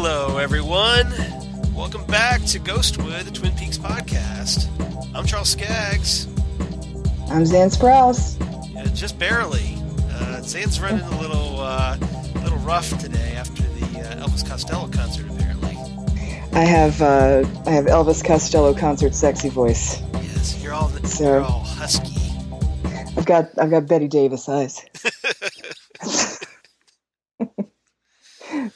Hello, everyone. Welcome back to Ghostwood, the Twin Peaks podcast. I'm Charles Skaggs. I'm Zan Sprouse. Yeah, just barely. Zan's running a little rough today after the Elvis Costello concert, apparently. I have Elvis Costello concert sexy voice. Yes, you're all husky. I've got Betty Davis eyes.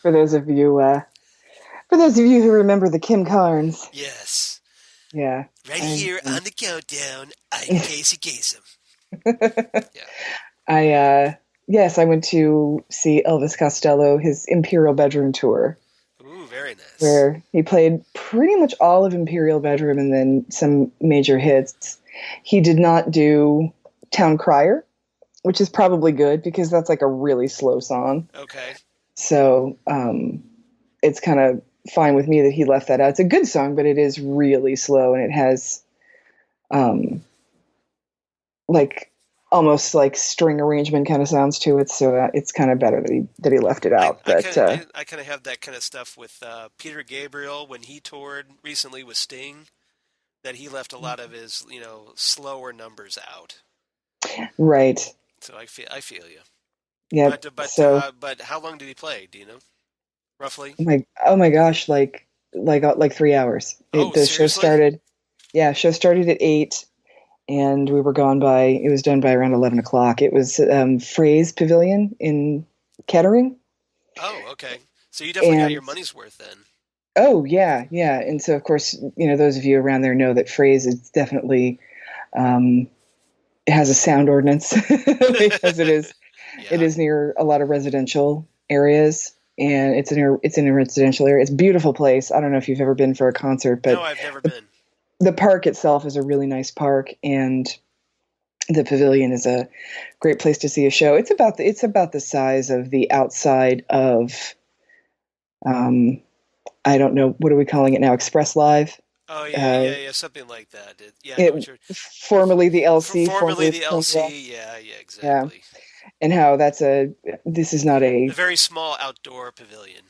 For those of you who remember the Kim Carnes. Yes. Yeah. Right here on the countdown, I'm Casey Kasem. Yeah. I went to see Elvis Costello, his Imperial Bedroom tour. Ooh, very nice. Where he played pretty much all of Imperial Bedroom and then some major hits. He did not do Town Crier, which is probably good because that's like a really slow song. Okay. So it's kind of fine with me that he left that out. It's a good song, but it is really slow, and it has like almost like string arrangement kind of sounds to it. So it's kind of better that he left it out. I kind of have that kind of stuff with Peter Gabriel when he toured recently with Sting. That he left a lot of his slower numbers out. Right. So I feel you. Yeah. But how long did he play? Do you know, roughly? Oh my gosh, like 3 hours. Seriously? Show started. Yeah, show started at 8, and we were gone by. It was done by around 11 o'clock. It was Frey's Pavilion in Kettering. Oh, okay. So you definitely got your money's worth then. Oh yeah. And so of course, those of you around there know that Frey's is definitely has a sound ordinance because it is. Yeah. It is near a lot of residential areas, and it's in a residential area. It's a beautiful place. I don't know if you've ever been for a concert, but no, I've never been. The park itself is a really nice park, and the pavilion is a great place to see a show. It's about the size of the outside of, I don't know, what are we calling it now? Express Live. Oh yeah, something like that. Formerly the LC. Formerly the LC. Yeah, exactly. Yeah. And how this is not a very small outdoor pavilion.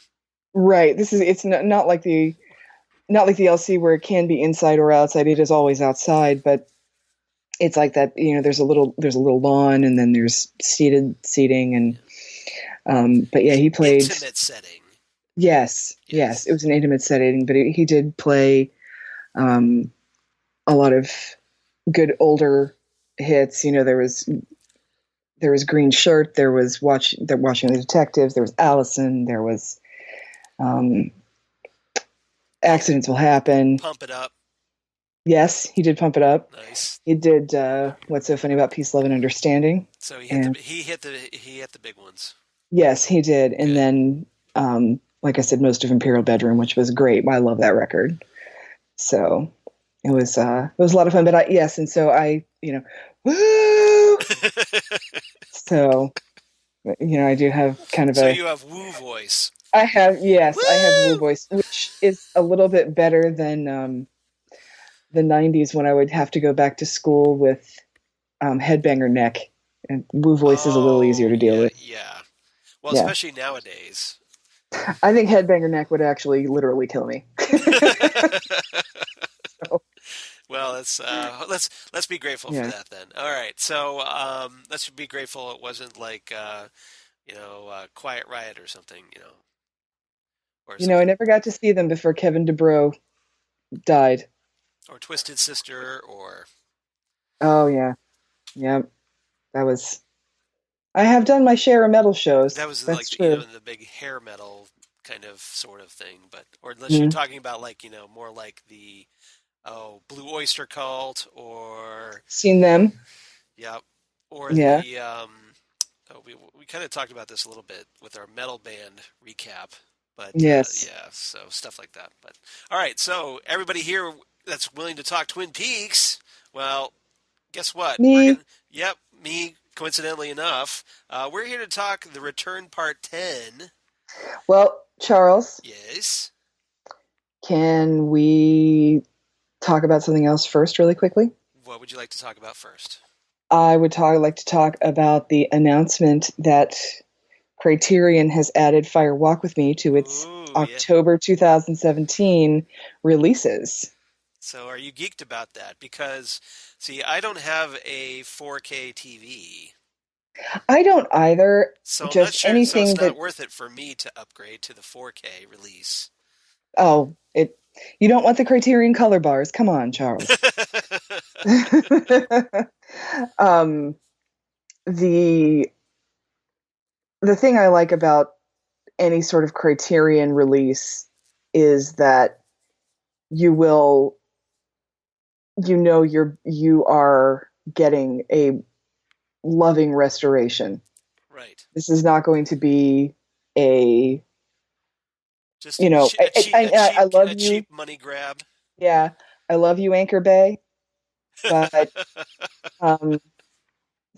Right. It's not like the LC where it can be inside or outside. It is always outside, but it's like that. There's a little lawn, and then there's seating, and but yeah, he played intimate setting. Yes, it was an intimate setting, but he did play a lot of good older hits. There was Green Shirt, there was Watching the Detectives, there was Allison, there was Accidents Will Happen. Pump It Up. Yes, he did Pump It Up. Nice. He did What's So Funny About Peace, Love, and Understanding. So he hit the big ones. Yes, he did. And then, like I said, most of Imperial Bedroom, which was great. I love that record. So it was a lot of fun. But woo! So, I do have kind of So you have woo voice. I have woo voice, Woo! which is a little bit better than the 90s when I would have to go back to school with headbanger neck. And woo voice is a little easier to deal with. Yeah. Well, especially nowadays. I think headbanger neck would actually literally kill me. So. Well, let's be grateful for that then. All right, so let's be grateful it wasn't like Quiet Riot or something, Or I never got to see them before Kevin DuBrow died. Or Twisted Sister, or. Oh yeah. That was. I have done my share of metal shows. That's true. The big hair metal kind of sort of thing, or unless you're talking about more like the. Oh, Blue Oyster Cult, or seen them. Yep. Or the we kind of talked about this a little bit with our metal band recap, but yes, so stuff like that. But all right, so everybody here that's willing to talk Twin Peaks, well, guess what? Me. Me. Coincidentally enough, we're here to talk The Return Part 10. Well, Charles. Yes. Can we talk about something else first really quickly? What would you like to talk about first? I would like to talk about the announcement that Criterion has added Fire Walk with Me to its Ooh, yeah. October 2017 releases. So are you geeked about that? Because, see, I don't have a 4K TV. I don't either. So I'm not Just sure. So it's anything not that, worth it for me to upgrade to the 4K release. oh, it, you don't want the Criterion color bars. Come on, Charles. um, the the thing I like about any sort of Criterion release is that you will, you are getting a loving restoration. Right. This is not going to be a, Just you know, I love a you. cheap money grab. Yeah, I love you, Anchor Bay, but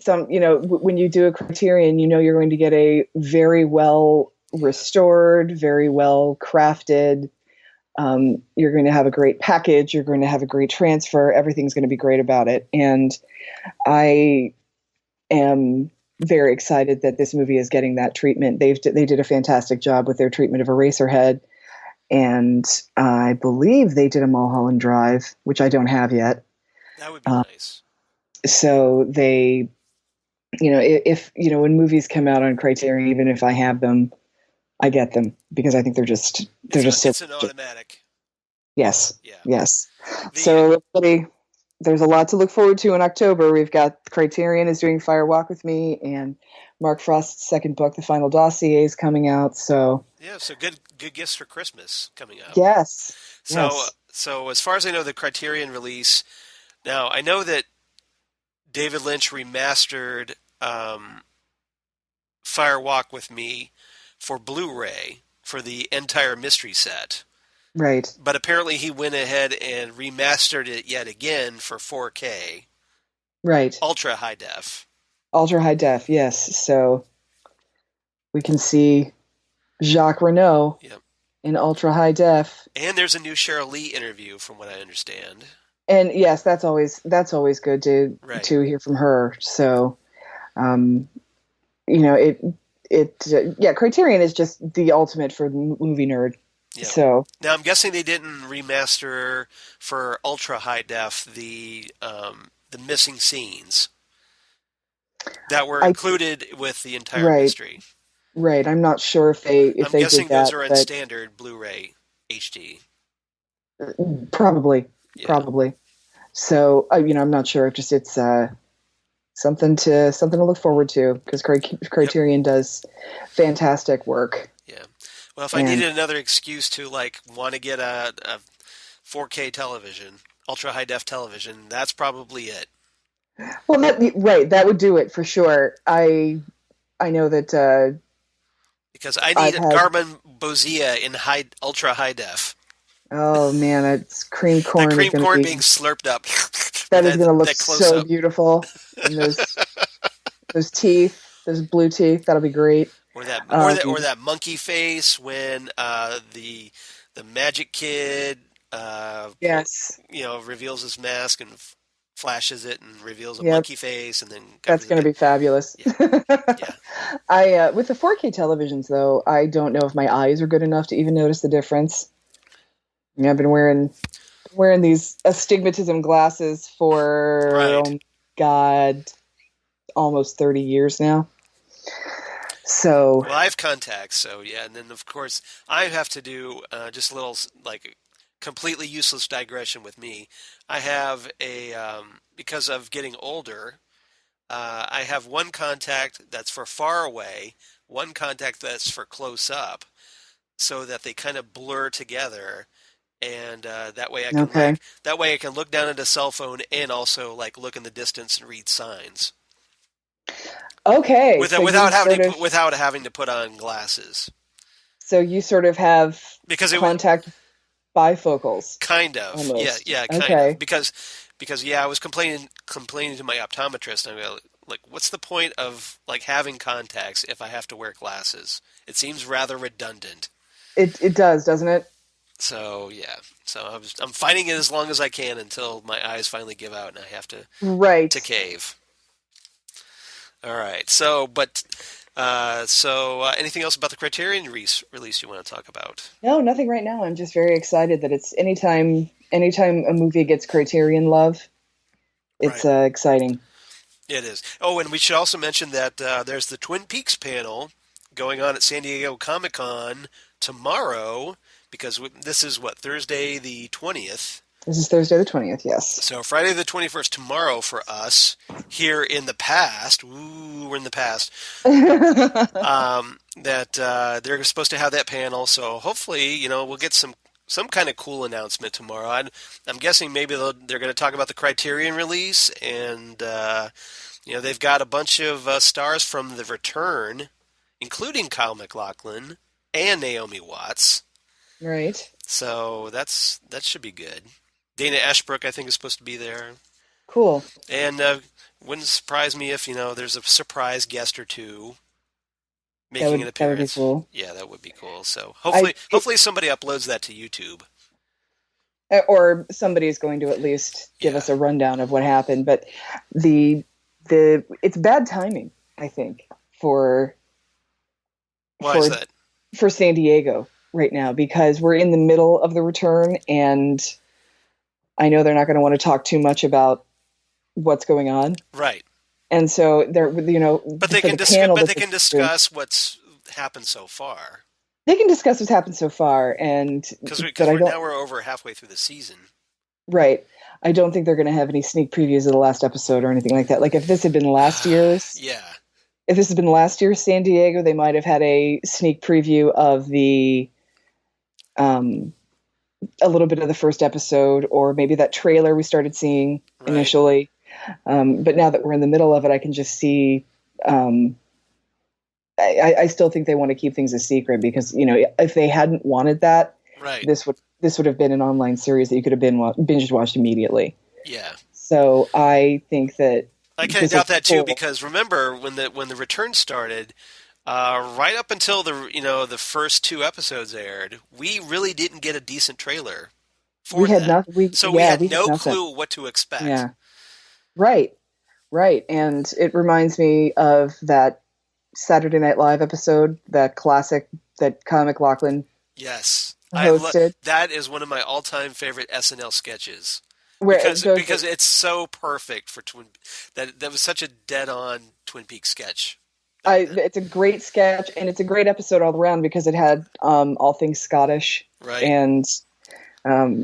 when you do a Criterion, you're going to get a very well restored, very well crafted. You're going to have a great package. You're going to have a great transfer. Everything's going to be great about it. And I am very excited that this movie is getting that treatment. They did a fantastic job with their treatment of Eraserhead. And I believe they did a Mulholland Drive, which I don't have yet. That would be nice. So they, if when movies come out on Criterion, even if I have them, I get them because I think It's an automatic. Yes. Yeah. Yes. So everybody, there's a lot to look forward to in October. We've got Criterion is doing Fire Walk with Me, and Mark Frost's second book, The Final Dossier, is coming out. So yeah, so good gifts for Christmas coming up. Yes. So as far as I know, the Criterion release. Now I know that David Lynch remastered Fire Walk with Me for Blu-ray for the entire mystery set. Right. But apparently he went ahead and remastered it yet again for 4K. Right. Ultra high def. Ultra high def, yes. So we can see Jacques Renault in ultra high def. And there's a new Sheryl Lee interview from what I understand. And yes, that's always good to hear from her. So Criterion is just the ultimate for movie nerd. Yeah. So now I'm guessing they didn't remaster for ultra high def the missing scenes that were included with the entire mystery. Right. I'm not sure if they I'm guessing did that, those are in standard Blu-ray HD. Probably. So I'm not sure. It's something to look forward to because Criterion does fantastic work. Yeah. Well, if I needed another excuse to want to get a 4K television, ultra high def television, that's probably it. Well, that would do it for sure. I know that because I need a Garmin Bozia in ultra high def. Oh man, it's cream corn. The cream corn being slurped up. That is going to look so beautiful. And those teeth, those blue teeth, that'll be great. Or that monkey face when the magic kid reveals his mask and flashes it and reveals a monkey face and then that's going to be fabulous. Yeah. I with the 4K televisions though, I don't know if my eyes are good enough to even notice the difference. I mean, I've been wearing these astigmatism glasses for almost 30 years now. So I have contacts, so yeah, and then of course I have to do just a little completely useless digression with me. I have because of getting older, I have one contact that's for far away, one contact that's for close up, so that they kind of blur together. And that way I can look down at a cell phone and also look in the distance and read signs. Okay. Without having to put on glasses. So you sort of have contact bifocals. Kind of. Almost. Yeah, kind of. Because I was complaining to my optometrist, and I'm like, what's the point of having contacts if I have to wear glasses? It seems rather redundant. It does, doesn't it? So yeah, I'm fighting it as long as I can until my eyes finally give out and I have to cave. All right. So, but So anything else about the Criterion release you want to talk about? No, nothing right now. I'm just very excited that it's anytime a movie gets Criterion love, it's Right. exciting. It is. Oh, and we should also mention that there's the Twin Peaks panel going on at San Diego Comic Con tomorrow because this is what, Thursday the 20th. This is Thursday the 20th, yes. So Friday the 21st tomorrow for us here in the past. Ooh, we're in the past. That they're supposed to have that panel. So hopefully, we'll get some kind of cool announcement tomorrow. I'm guessing maybe they're going to talk about the Criterion release, and they've got a bunch of stars from The Return, including Kyle MacLachlan and Naomi Watts. Right. So that should be good. Dana Ashbrook, I think, is supposed to be there. Cool. And wouldn't surprise me if there's a surprise guest or two making an appearance. That would be cool. Yeah, that would be cool. So hopefully somebody uploads that to YouTube. Or somebody's going to at least give us a rundown of what happened. But it's bad timing, I think, Why is that? For San Diego right now, because we're in the middle of The Return, and I know they're not going to want to talk too much about what's going on. Right. And so but they can discuss what's happened so far. They can discuss what's happened so far, and because now we're over halfway through the season. Right. I don't think they're going to have any sneak previews of the last episode or anything like that. Like if this had been last year's, if this had been last year's San Diego, they might have had a sneak preview of a little bit of the first episode, or maybe that trailer we started seeing initially. But now that we're in the middle of it, I can just see. I still think they want to keep things a secret because if they hadn't wanted that, this would have been an online series that you could have binge watched immediately. Yeah. So I think that I kind of doubt that too, because remember when the Return started, right up until the first two episodes aired, we really didn't get a decent trailer for that. We had no clue what to expect. Yeah. Right. And it reminds me of that Saturday Night Live episode, that classic that Kyle MacLachlan hosted. That is one of my all-time favorite SNL sketches. Because it's so perfect for that was such a dead-on Twin Peaks sketch. It's a great sketch, and it's a great episode all around because it had all things Scottish, and they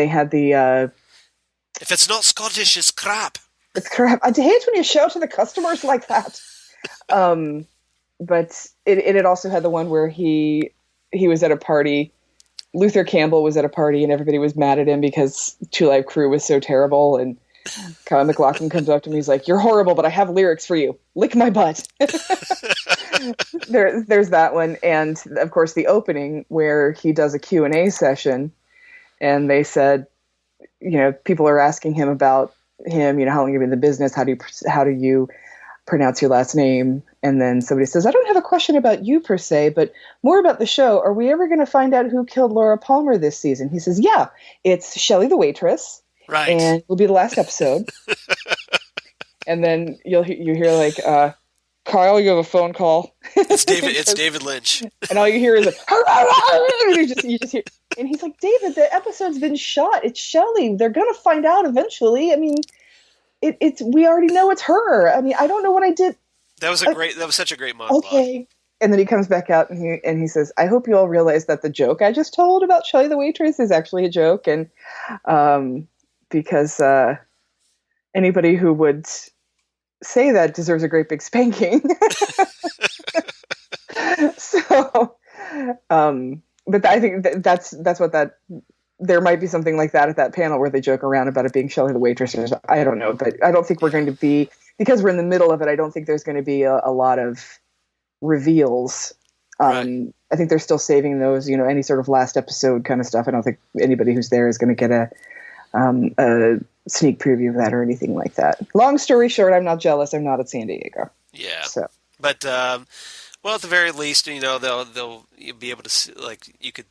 had the if it's not Scottish, it's crap. It's crap. I hate when you shout to the customers like that. But it also had the one where he was at a party. Luther Campbell was at a party, and everybody was mad at him because Two Live Crew was so terrible, and Kyle MacLachlan comes up to me. He's like, "You're horrible, but I have lyrics for you. Lick my butt." There's that one, and of course the opening where he does a Q&A session, and they said, people are asking him about him. How long you've been in the business? How do you pronounce your last name? And then somebody says, "I don't have a question about you per se, but more about the show. Are we ever going to find out who killed Laura Palmer this season?" He says, "Yeah, it's Shelley the waitress." Right. And it'll be the last episode. And then you hear like, "Kyle, you have a phone call." It's David Lynch. And all you hear is like, and you just hear, and he's like, "David, the episode's been shot. It's Shelley. They're gonna find out eventually. I mean, we already know it's her. I mean, I don't know what I did." That was such a great monologue. Okay. And then he comes back out and he says, "I hope you all realize that the joke I just told about Shelley the waitress is actually a joke, and because anybody who would say that deserves a great big spanking." So, but I think that's what that. There might be something like that at that panel where they joke around about it being Shelley the waitress. I don't know, but I don't think we're going to be, because we're in the middle of it. I don't think there's going to be a lot of reveals. I think they're still saving those, any sort of last episode kind of stuff. I don't think anybody who's there is going to get a sneak preview of that or anything like that. Long story short, I'm not jealous. I'm not at San Diego. Yeah. So, but well, at the very least, they'll be able to see, like, you could.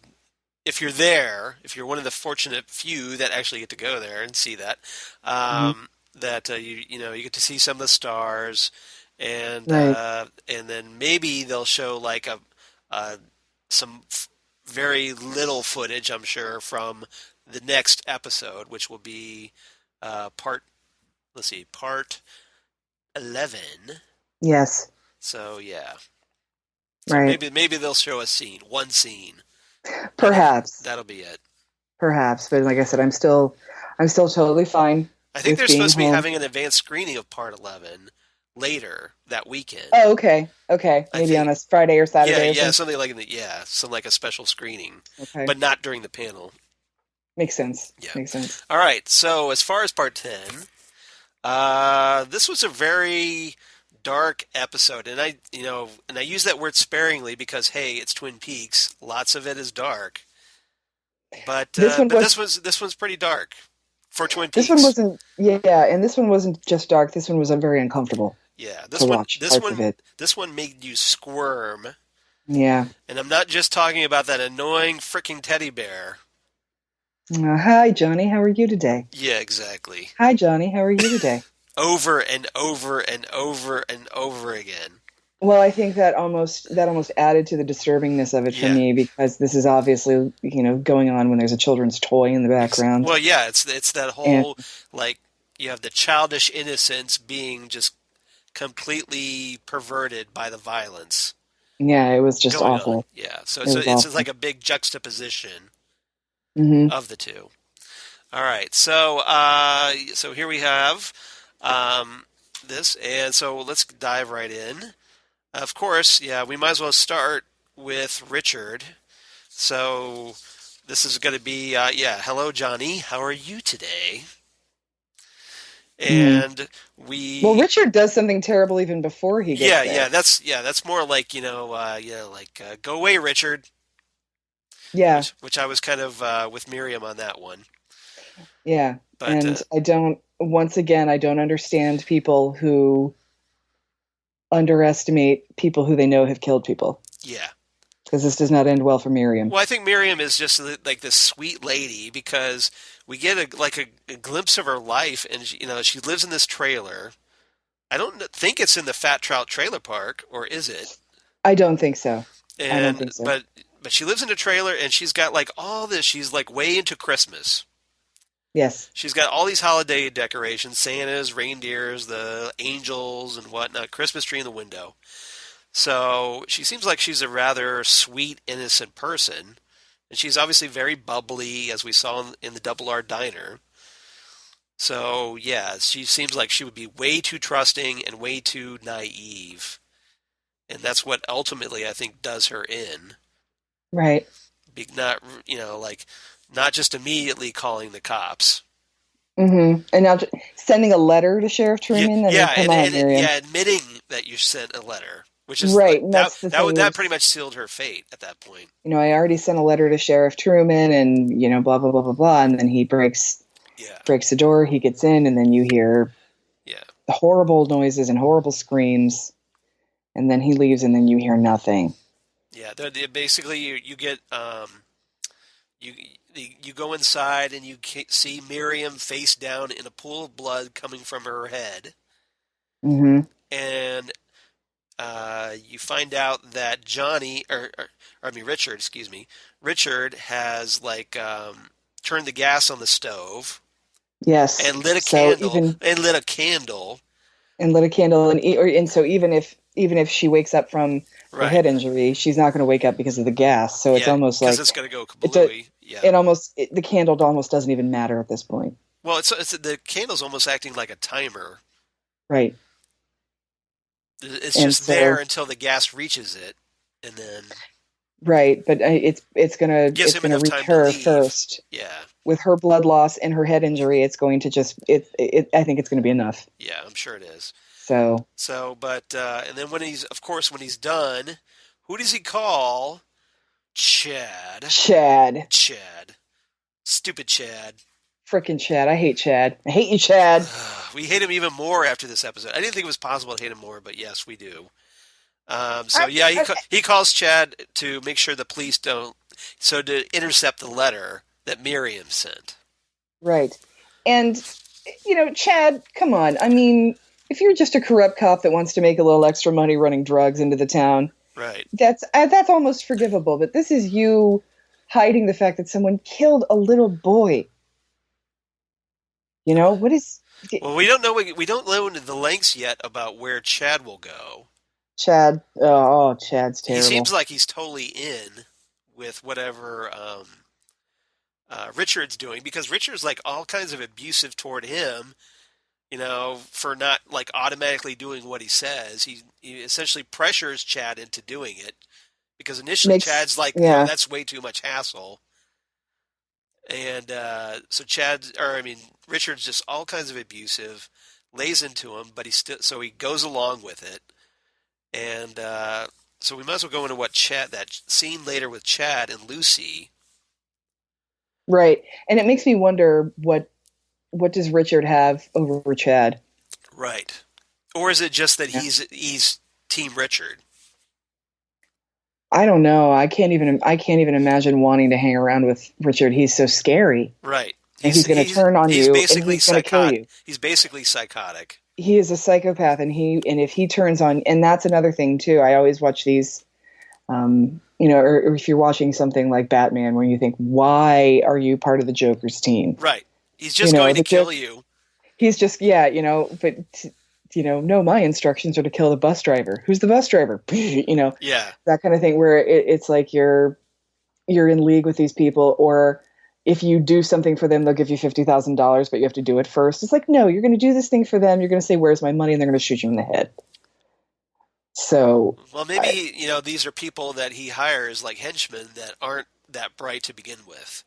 If you're there, if you're one of the fortunate few that actually get to go there and see that, that you get to see some of the stars, Right. And then maybe they'll show like some very little footage, I'm sure, from the next episode, which will be part. Let's see, part 11. Yes. So yeah. So Right. maybe they'll show a scene, one scene. Perhaps. That'll be it. Perhaps. But like I said, I'm still totally fine I think with they're being supposed to be home. having an advanced screening of part 11 later that weekend. Oh, okay. Okay. I Maybe on think a Friday or yeah, Saturday or yeah, something. something like some like a special screening, Okay. but not during the panel. Makes sense. Yeah. Makes sense. All right. So as far as part 10, this was a very dark episode, and I use that word sparingly because hey, it's Twin Peaks. Lots of it is dark, but This one was this one's pretty dark for Twin this one Peaks. wasn't yeah, and this one wasn't just dark. This one was very uncomfortable Yeah, to watch parts of it. this one made you squirm, Yeah. and I'm not just talking about that annoying freaking teddy bear. Hi, Johnny. How are you today? Yeah, exactly. Hi, Johnny. How are you today? Over and over and over and over again. Well, I think that almost added to the disturbingness of it for Yeah. me because this is obviously going on when there's a children's toy in the background. Well, yeah, it's that whole like you have the childish innocence being just completely perverted by the violence Yeah, it was just going on. awful. Yeah, so It was it's awful. like a big juxtaposition Hmm. of the two. All right, so so here we have this, and so let's dive right in. Of course, yeah, we might as well start with Richard. So this is going to be yeah. Hello, Johnny. How are you today? And Well, Richard does something terrible even before he gets there. that's more like go away, Richard. Yeah, Which I was kind of with Miriam on that one. yeah, But and I don't. Once again, I don't understand people who underestimate people who they know have killed people. Yeah. Because this does not end well for Miriam. Well, I think Miriam is just like this sweet lady because we get a glimpse of her life, and she lives in this trailer. I don't think it's in the Fat Trout Trailer Park, or is it? I don't think so. And I don't think so. But she lives in a trailer, and she's got like all this. She's like way into Christmas. Yes. She's got all these holiday decorations: Santas, reindeers, the angels, and whatnot. Christmas tree in the window. So she seems like she's a rather sweet, innocent person. And she's obviously very bubbly, as we saw in the Double R Diner. So, yeah, she seems like she would be way too trusting and way too naive. And that's what ultimately, I think, does her in. Right. Not, not just immediately calling the cops. Mm-hmm. And now sending a letter to Sheriff Truman? Admitting that you sent a letter. Which is right. Like, that pretty much sealed her fate at that point. I already sent a letter to Sheriff Truman, and blah blah blah blah blah, and then he breaks the door. He gets in, and then you hear horrible noises and horrible screams, and then he leaves, and then you hear nothing. Yeah, basically you get you go inside and you see Miriam face down in a pool of blood coming from her head, and you find out that Richard has turned the gas on the stove. Yes. And lit a candle. And so even if she wakes up from her head injury, she's not going to wake up because of the gas. So it's almost like it's going to go kablooey. The candle almost doesn't even matter at this point. Well, it's the candle's almost acting like a timer. Right. It's just there until the gas reaches it, and then. Right, but it's gonna reach her first. Yeah. With her blood loss and her head injury, it's going to just I think it's going to be enough. Yeah, I'm sure it is. But and then when he's done, who does he call? Chad. Stupid Chad. Frickin' Chad. I hate Chad. I hate you, Chad. We hate him even more after this episode. I didn't think it was possible to hate him more, but yes, we do. He calls Chad to make sure the police to intercept the letter that Miriam sent. Right. And, Chad, come on. I mean, if you're just a corrupt cop that wants to make a little extra money running drugs into the town, Right. That's almost forgivable. But this is you hiding the fact that someone killed a little boy. You know, what is Well, we don't know. We don't know the lengths yet about where Chad will go. Chad? Oh, Chad's He terrible. seems like he's totally in with whatever Richard's doing, because Richard's like all kinds of abusive toward him, for not like automatically doing what he says. He essentially pressures Chad into doing it, because initially Chad's like, Yeah. that's way too much hassle. And so Richard's just all kinds of abusive, lays into him, but he goes along with it. And so we might as well go into that scene later with Chad and Lucy. Right. And it makes me wonder what does Richard have over Chad? Right. Or is it just that he's Team Richard? I don't know. I can't even imagine wanting to hang around with Richard. He's so scary. Right. He's going to turn on you and he's going to kill you. He's basically psychotic. He is a psychopath, and if he turns on, and that's another thing too. I always watch these, or if you're watching something like Batman, where you think, why are you part of the Joker's team? Right. He's just going to kill you. He's just, no, my instructions are to kill the bus driver. Who's the bus driver? Yeah. That kind of thing, where it's like you're in league with these people, or if you do something for them, they'll give you $50,000, but you have to do it first. It's like, no, you're going to do this thing for them. You're going to say, where's my money? And they're going to shoot you in the head. So, well, maybe, these are people that he hires like henchmen that aren't that bright to begin with.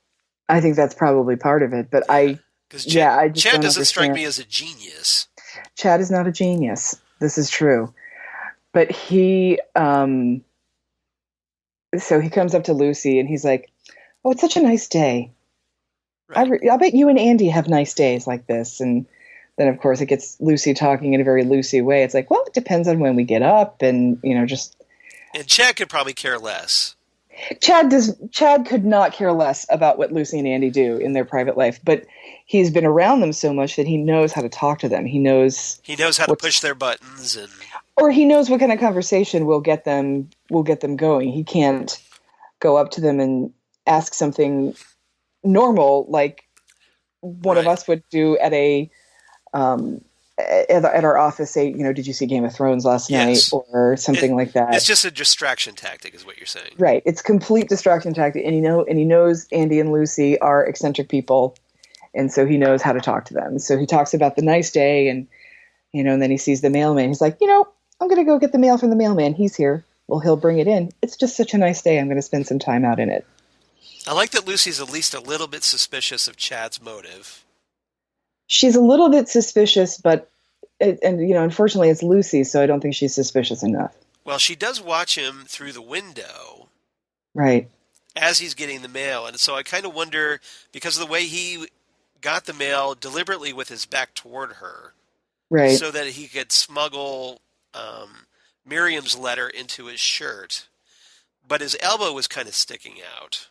I think that's probably part of it, but Chad doesn't strike me as a genius. Chad is not a genius. This is true. But he, so he comes up to Lucy and he's like, oh, it's such a nice day. Right. I bet you and Andy have nice days like this. And then, of course, it gets Lucy talking in a very Lucy way. It's like, well, it depends on when we get up, and just. And Chad could probably care less. Chad could not care less about what Lucy and Andy do in their private life, but he's been around them so much that he knows how to talk to them. He knows how to push their buttons, or he knows what kind of conversation will get them going. He can't go up to them and ask something normal like one of us would do at our office, say, did you see Game of Thrones last night, or something like that. It's just a distraction tactic, is what you're saying. Right. It's complete distraction tactic, and he knows Andy and Lucy are eccentric people, and so he knows how to talk to them. So he talks about the nice day, and and then he sees the mailman. He's like, I'm going to go get the mail from the mailman. He's here. Well, he'll bring it in. It's just such a nice day. I'm going to spend some time out in it. I like that Lucy's at least a little bit suspicious of Chad's motive. She's a little bit suspicious, but unfortunately it's Lucy, so I don't think she's suspicious enough. Well, she does watch him through the window. Right. As he's getting the mail. And so I kind of wonder, because of the way he got the mail deliberately with his back toward her. Right. So that he could smuggle Miriam's letter into his shirt. But his elbow was kind of sticking out.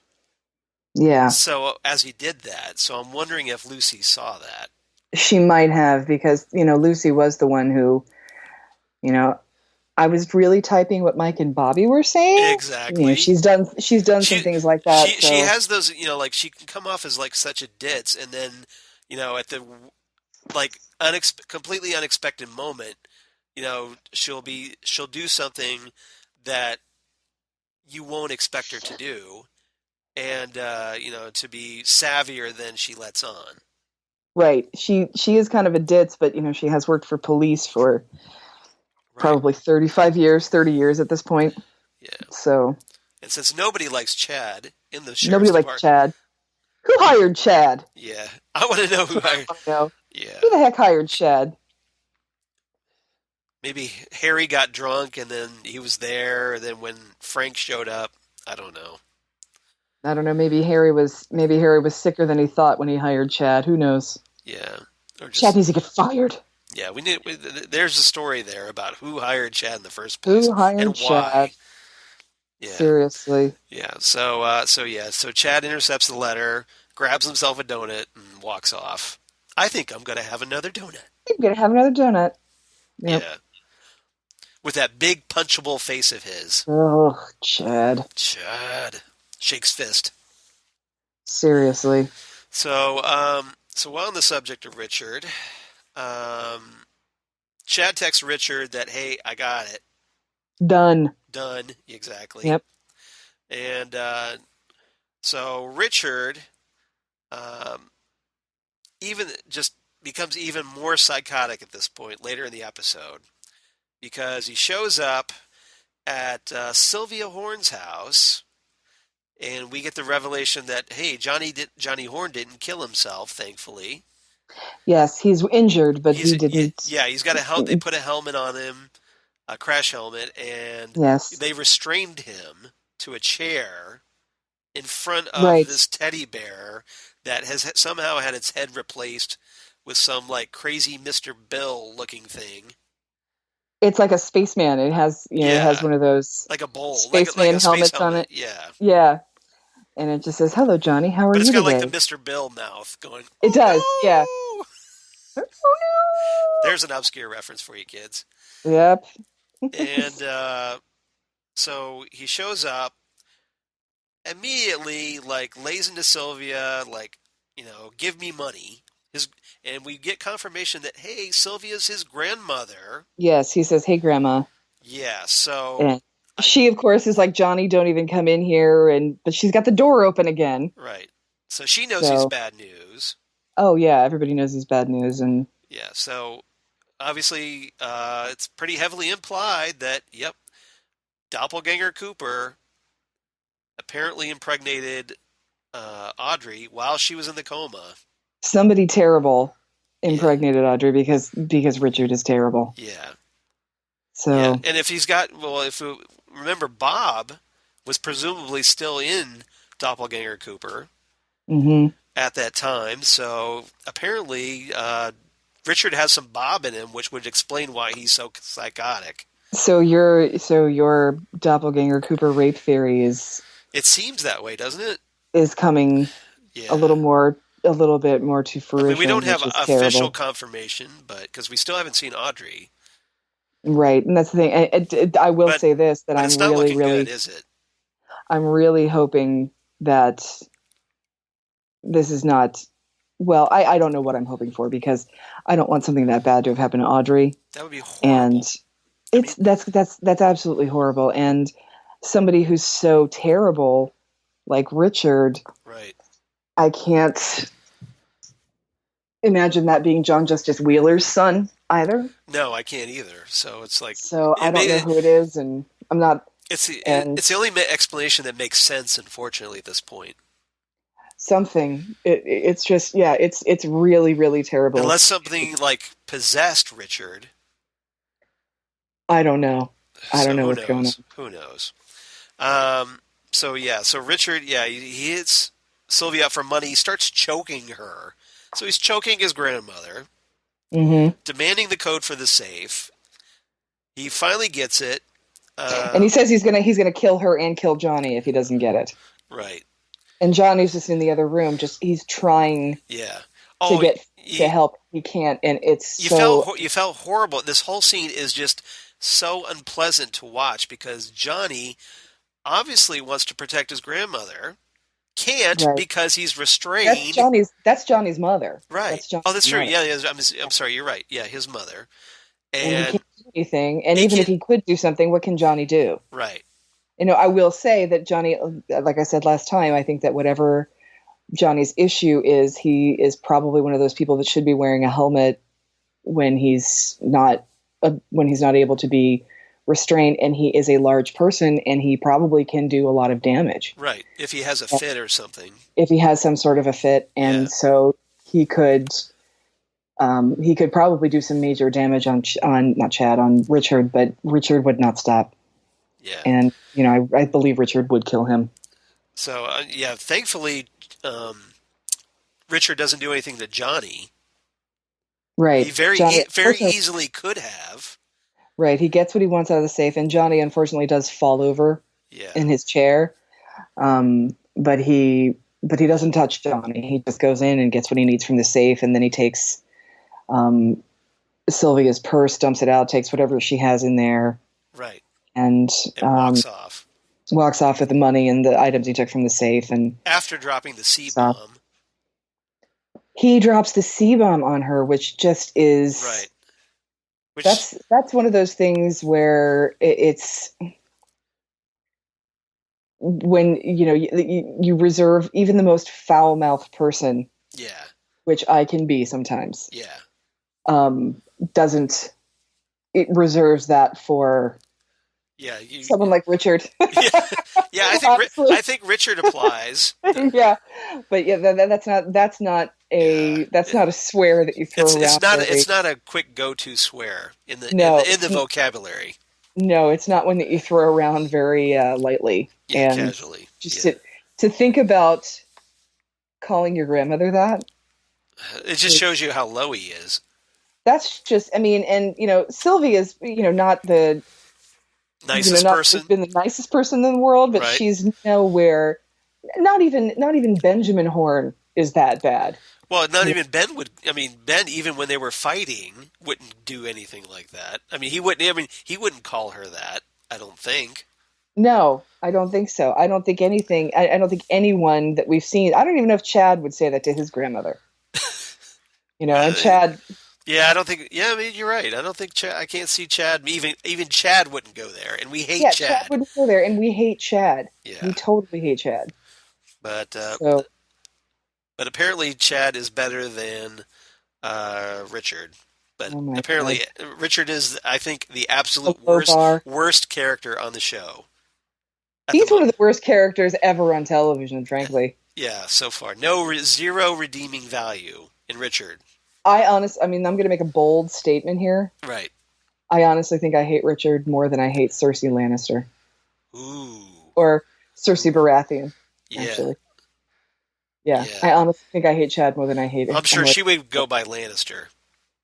Yeah. So as he did that, so I'm wondering if Lucy saw that. She might have, because, Lucy was the one who, I was really typing what Mike and Bobby were saying. Exactly. She's done some things like that. She has those, like, she can come off as like such a ditz, and then, at the like completely unexpected moment, she'll do something that you won't expect her to do, and to be savvier than she lets on. Right. She is kind of a ditz, but she has worked for police for probably 30 years at this point. Yeah. So. And since nobody likes Chad in the sheriff's nobody likes Chad. Who hired Chad? Yeah, I want to know who hired. Yeah. Who the heck hired Chad? Maybe Harry got drunk and then he was there. And then when Frank showed up, I don't know. Maybe Harry was sicker than he thought when he hired Chad. Who knows? Yeah. Chad needs to get fired. Yeah, there's a story there about who hired Chad in the first place. Who hired and Chad? Why. Yeah. Seriously. Yeah. So Chad intercepts the letter, grabs himself a donut, and walks off. I think I'm going to have another donut. I'm going to have another donut. Yep. Yeah. With that big punchable face of his. Oh, Chad. Chad. Shakes fist. Seriously. So while on the subject of Richard, Chad texts Richard that, hey, I got it. Done. Done. Exactly. Yep. And so Richard even just becomes even more psychotic at this point later in the episode because he shows up at Sylvia Horne's house, and we get the revelation that, hey, Johnny Horne didn't kill himself, thankfully. Yes, he's injured, but he didn't. Yeah, he's got they put a helmet on him, a crash helmet, and yes, they restrained him to a chair in front of this teddy bear that has somehow had its head replaced with some like crazy Mr. Bill looking thing. It's like a spaceman. It has, it has one of those like a bowl, spaceman helmets on it. Yeah, yeah, and it just says, "Hello, Johnny. How are you today?" But it's got like the Mr. Bill mouth going. Oh, it does, no! yeah. Oh no! There's an obscure reference for you kids. Yep. And so he shows up immediately, like lays into Sylvia, like, give me money. And we get confirmation that, hey, Sylvia's his grandmother. Yes, he says, "Hey, Grandma." Yeah, so and she, of course, is like, "Johnny, don't even come in here," but she's got the door open again. Right. So she knows he's bad news. Oh yeah, everybody knows he's bad news, and yeah. So obviously, it's pretty heavily implied that, yep, Doppelganger Cooper apparently impregnated Audrey while she was in the coma. Somebody terrible impregnated Audrey because Richard is terrible. Yeah. So, yeah. And if we remember, Bob was presumably still in Doppelganger Cooper at that time. So apparently, Richard has some Bob in him, which would explain why he's so psychotic. So your Doppelganger Cooper rape theory is. It seems that way, doesn't it? Is coming a little bit more to fruition. I mean, we don't have official confirmation, but because we still haven't seen Audrey. Right, and that's the thing. I will say this, that it's not looking good, is it? I'm really hoping that this is not. Well, I don't know what I'm hoping for, because I don't want something that bad to have happened to Audrey. That would be horrible. And that's absolutely horrible. And somebody who's so terrible, like Richard, right? I can't imagine that being John Justice Wheeler's son either. No, I can't either. So it's like, I don't know who it is, and I'm not. It's the only explanation that makes sense, unfortunately, at this point. Something. It's just, it's really, really terrible. Unless something like possessed Richard. I don't know. I don't know what's going on. Who knows? So Richard, he hits Sylvia up for money. He starts choking her. So he's choking his grandmother, demanding the code for the safe. He finally gets it. And he says he's gonna kill her and kill Johnny if he doesn't get it. Right. And Johnny's just in the other room, he's trying to help. He can't, and you felt horrible. This whole scene is just so unpleasant to watch because Johnny obviously wants to protect his grandmother. Can't because he's restrained. That's Johnny's mother. Right. That's true. Mother. Yeah, I'm sorry, you're right. Yeah, his mother. And he can't do anything. And even if he could do something, what can Johnny do? Right. I will say that Johnny, like I said last time, I think that whatever Johnny's issue is, he is probably one of those people that should be wearing a helmet when he's not able to be restrained, and he is a large person, and he probably can do a lot of damage. Right. If he has a fit or something. If he has some sort of a fit, and so he could probably do some major damage on Richard, but Richard would not stop. Yeah. And, I believe Richard would kill him. So, thankfully, Richard doesn't do anything to Johnny. Right. He very easily could have. Right. He gets what he wants out of the safe, and Johnny, unfortunately, does fall over in his chair. But he doesn't touch Johnny. He just goes in and gets what he needs from the safe, and then he takes Sylvia's purse, dumps it out, takes whatever she has in there. Right. And walks off. Walks off with the money and the items he took from the safe. And after dropping the C-bomb. He drops the C-bomb on her, which just is... Right. That's one of those things where it's... When, you reserve even the most foul-mouthed person... Yeah. Which I can be sometimes. Yeah. It reserves that for... Yeah, someone like Richard. yeah. I think Richard applies. Yeah, but that's not a swear that you throw around. It's not a quick go-to swear in the vocabulary. No, it's not one that you throw around very lightly and casually. Just to think about calling your grandmother that. It just shows you how low he is. That's just, and Sylvia's not the nicest person. Been the nicest person in the world, but she's nowhere. Not even Benjamin Horne is that bad. Well, not even Ben would. Ben, even when they were fighting, wouldn't do anything like that. He wouldn't. He wouldn't call her that. I don't think. No, I don't think so. I don't think anything. I don't think anyone that we've seen. I don't even know if Chad would say that to his grandmother. And Chad. Yeah, I don't think. Yeah, you're right. I don't think Chad. I can't see Chad. Even Chad wouldn't go there, and we hate Chad. Chad wouldn't go there, and we hate Chad. Yeah, we totally hate Chad. But apparently Chad is better than Richard. But apparently God. Richard is, I think, the absolute worst character on the show. He's one of the worst characters ever on television, frankly. Yeah, so far, zero redeeming value in Richard. I'm going to make a bold statement here. Right. I honestly think I hate Richard more than I hate Cersei Lannister. Ooh. Or Cersei Baratheon, yeah. Actually. Yeah. I honestly think I hate Chad more than I hate him. I'm sure she would go by Lannister,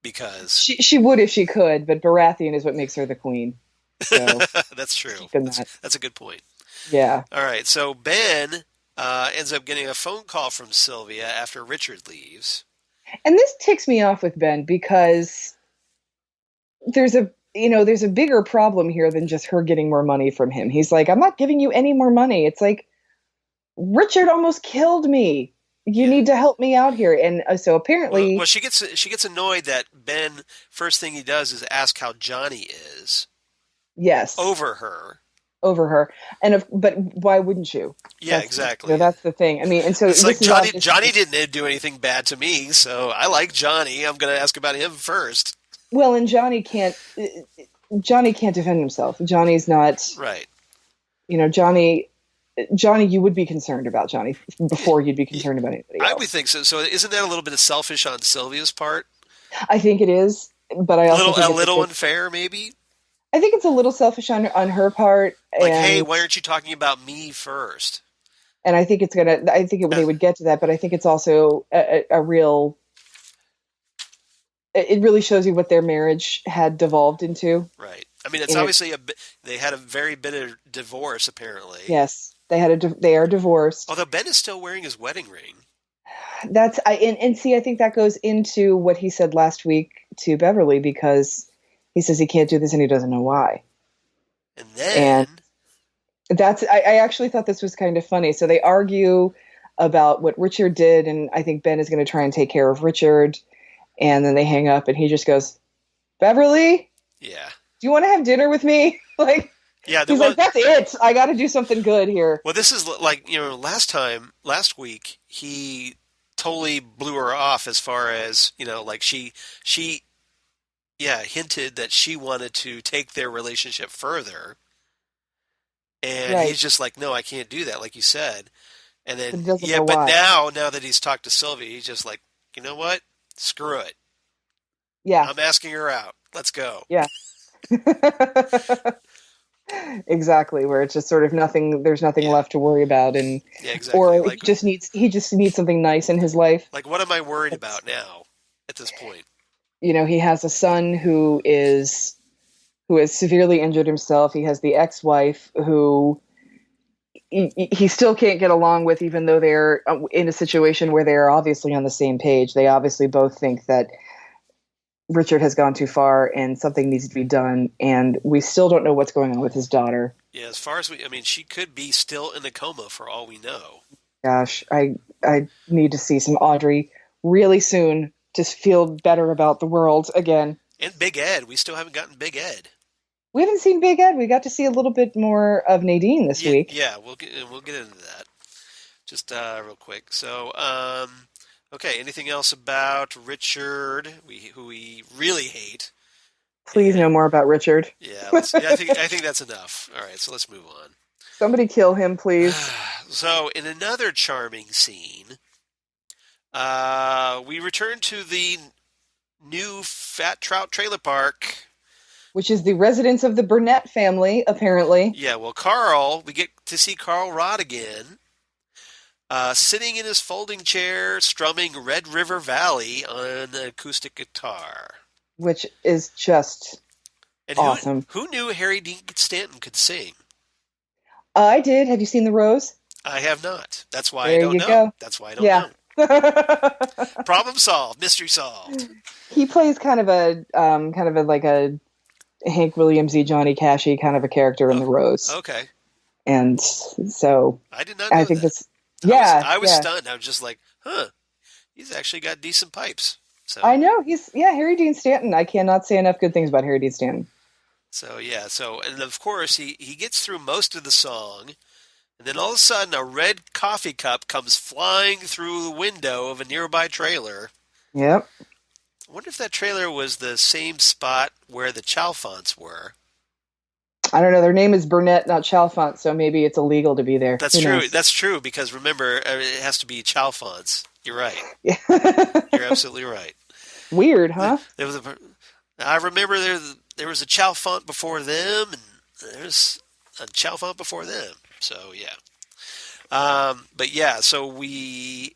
because... She would if she could, but Baratheon is what makes her the queen. So that's true. That's a good point. Yeah. All right, so Ben ends up getting a phone call from Sylvia after Richard leaves. And this ticks me off with Ben because there's a bigger problem here than just her getting more money from him. He's like, I'm not giving you any more money. It's like, Richard almost killed me. You need to help me out here. And so apparently... Well, she gets annoyed that Ben, first thing he does is ask how Johnny is. Yes. Over her. But why wouldn't you? Yeah, exactly. That's the thing. And so it's like Johnny didn't do anything bad to me, so I like Johnny. I'm going to ask about him first. Well, and Johnny can't defend himself. Johnny's not right. Johnny, you would be concerned about Johnny before you'd be concerned about anybody else. I would think so. So isn't that a little bit of selfish on Sylvia's part? I think it is, but I also think a little unfair, maybe. I think it's a little selfish on her part. Like, hey, why aren't you talking about me first? And I think they would get to that, but I think it's also a real. It really shows you what their marriage had devolved into. Right. It's obviously they had a very bitter divorce, apparently. Yes, they are divorced. Although Ben is still wearing his wedding ring. I think that goes into what he said last week to Beverly, because he says he can't do this and he doesn't know why. And then I actually thought this was kind of funny. So they argue about what Richard did, and I think Ben is going to try and take care of Richard. And then they hang up, and he just goes, Beverly? Yeah. Do you want to have dinner with me? He's like, that's it. I got to do something good here. Well, this is like, last week, he totally blew her off as far as, she hinted that she wanted to take their relationship further. And he's just like, no, I can't do that, like you said. And then, but now that he's talked to Sylvia, he's just like, you know what? Screw it. Yeah. I'm asking her out. Let's go. Yeah. Exactly. Where it's just sort of nothing, there's nothing left to worry about. And, exactly. Or he just needs something nice in his life. Like, what am I worried about now at this point? He has a son who has severely injured himself. He has the ex-wife who he still can't get along with, even though they're in a situation where they're obviously on the same page. They obviously both think that Richard has gone too far and something needs to be done, and we still don't know what's going on with his daughter. Yeah, as far as I mean, she could be still in a coma for all we know. Gosh, I need to see some Audrey really soon to feel better about the world again. And Big Ed, we still haven't gotten Big Ed. We haven't seen Big Ed. We got to see a little bit more of Nadine this week. Yeah, we'll get into that. Just real quick. So, okay, anything else about Richard, who we really hate? Please, no more about Richard. Yeah, I think that's enough. All right, so let's move on. Somebody kill him, please. So, in another charming scene, we return to the new Fat Trout Trailer Park, which is the residence of the Burnett family, apparently. Yeah, well, we get to see Carl Rodd again, sitting in his folding chair, strumming Red River Valley on an acoustic guitar. Which is just awesome. Who knew Harry Dean Stanton could sing? I did. Have you seen The Rose? I have not. That's why there I don't know. Go. That's why I don't know. Problem solved. Mystery solved. He plays kind of a like a Hank Williams-y, Johnny Cash-y kind of a character in The Rose. Okay. And so I did not know think that. I was stunned. I was just like, he's actually got decent pipes. So I know Harry Dean Stanton. I cannot say enough good things about Harry Dean Stanton. So and of course he gets through most of the song, and then all of a sudden a red coffee cup comes flying through the window of a nearby trailer. Yep. I wonder if that trailer was the same spot where the Chalfonts were. I don't know. Their name is Burnett, not Chalfont, so maybe it's illegal to be there. That's true. That's true, because remember, it has to be Chalfonts. You're right. Yeah. You're absolutely right. Weird, huh? I remember there was a Chalfont before them, and there's a Chalfont before them. So, yeah. So we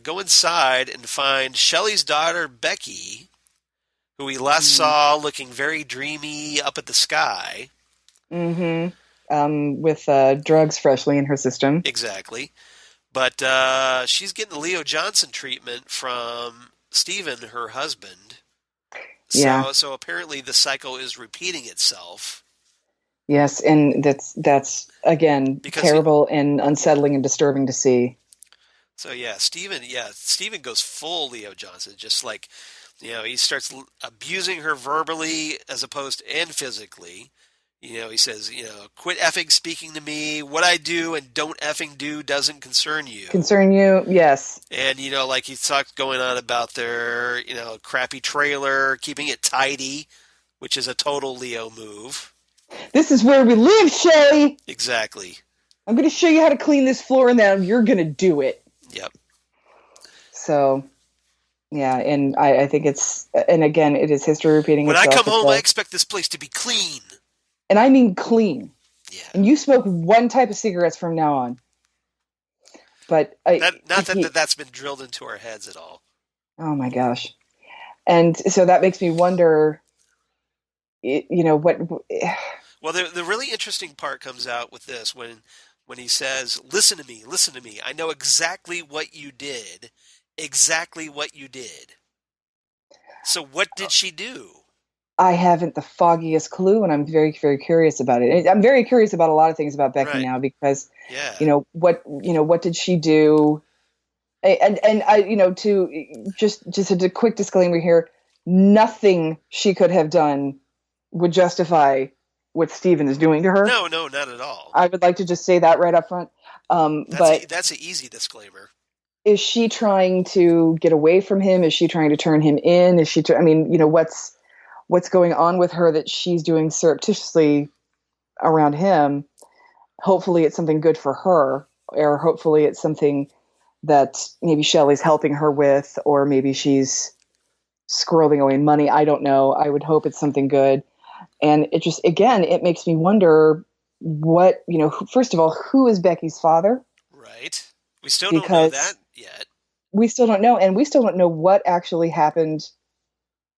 go inside and find Shelley's daughter, Becky, who we last saw looking very dreamy up at the sky. Mm-hmm. With drugs freshly in her system. Exactly. But she's getting the Leo Johnson treatment from Stephen, her husband. So apparently the cycle is repeating itself. Yes, and that's again terrible and unsettling and disturbing to see. So Stephen goes full Leo Johnson, just like, he starts abusing her verbally as opposed to, and physically. He says, quit effing speaking to me. What I do and don't effing do doesn't concern you. Concern you, yes. And, like he talked going on about their, crappy trailer, keeping it tidy, which is a total Leo move. This is where we live, Shelley. Exactly. I'm going to show you how to clean this floor, and then you're going to do it. Yep. So, yeah, and I think and again, it is history repeating itself. When I come home, I expect this place to be clean. And I mean clean. Yeah. And you smoke one type of cigarettes from now on. But that's been drilled into our heads at all. Oh my gosh. And so that makes me wonder, what. Well, the really interesting part comes out with this when he says, listen to me. I know exactly what you did. Exactly what you did. So what did she do? I haven't the foggiest clue, and I'm very, very curious about it. I'm very curious about a lot of things about Becky now because, what did she do? And I, to just a quick disclaimer here, nothing she could have done would justify what Stephen is doing to her. No, not at all. I would like to just say that right up front. That's an easy disclaimer. Is she trying to get away from him? Is she trying to turn him in? Is she? What's going on with her that she's doing surreptitiously around him? Hopefully it's something good for her, or hopefully it's something that maybe Shelley's helping her with, or maybe she's squirreling away money. I don't know. I would hope it's something good. And it just, again, it makes me wonder what, first of all, who is Becky's father? Right. We still don't know that yet. We still don't know. And we still don't know what actually happened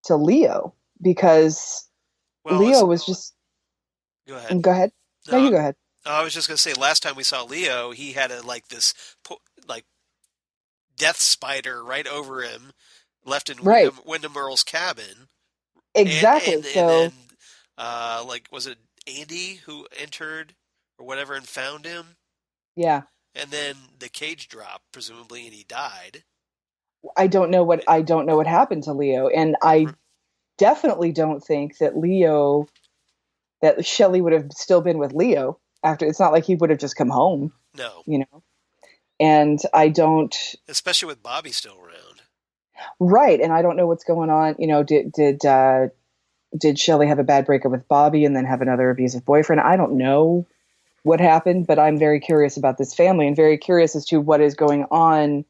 to Leo. Because Leo was just... Go ahead. Go ahead. No, you go ahead. I was just going to say, last time we saw Leo, he had this death spider right over him, left in Wyndham Earl's cabin. Exactly. And then So like was it Andy who entered or whatever and found him? yeah, And then the cage dropped, presumably, and he died. I don't know what happened to Leo, and I definitely don't think that Shelley would have still been with Leo after. It's not like he would have just come home, No, you know. And I don't especially with Bobby still around. right, and I don't know what's going on. You know, did Shelley have a bad breakup with Bobby and then have another abusive boyfriend? I don't know what happened, but I'm very curious about this family and very curious as to what is going on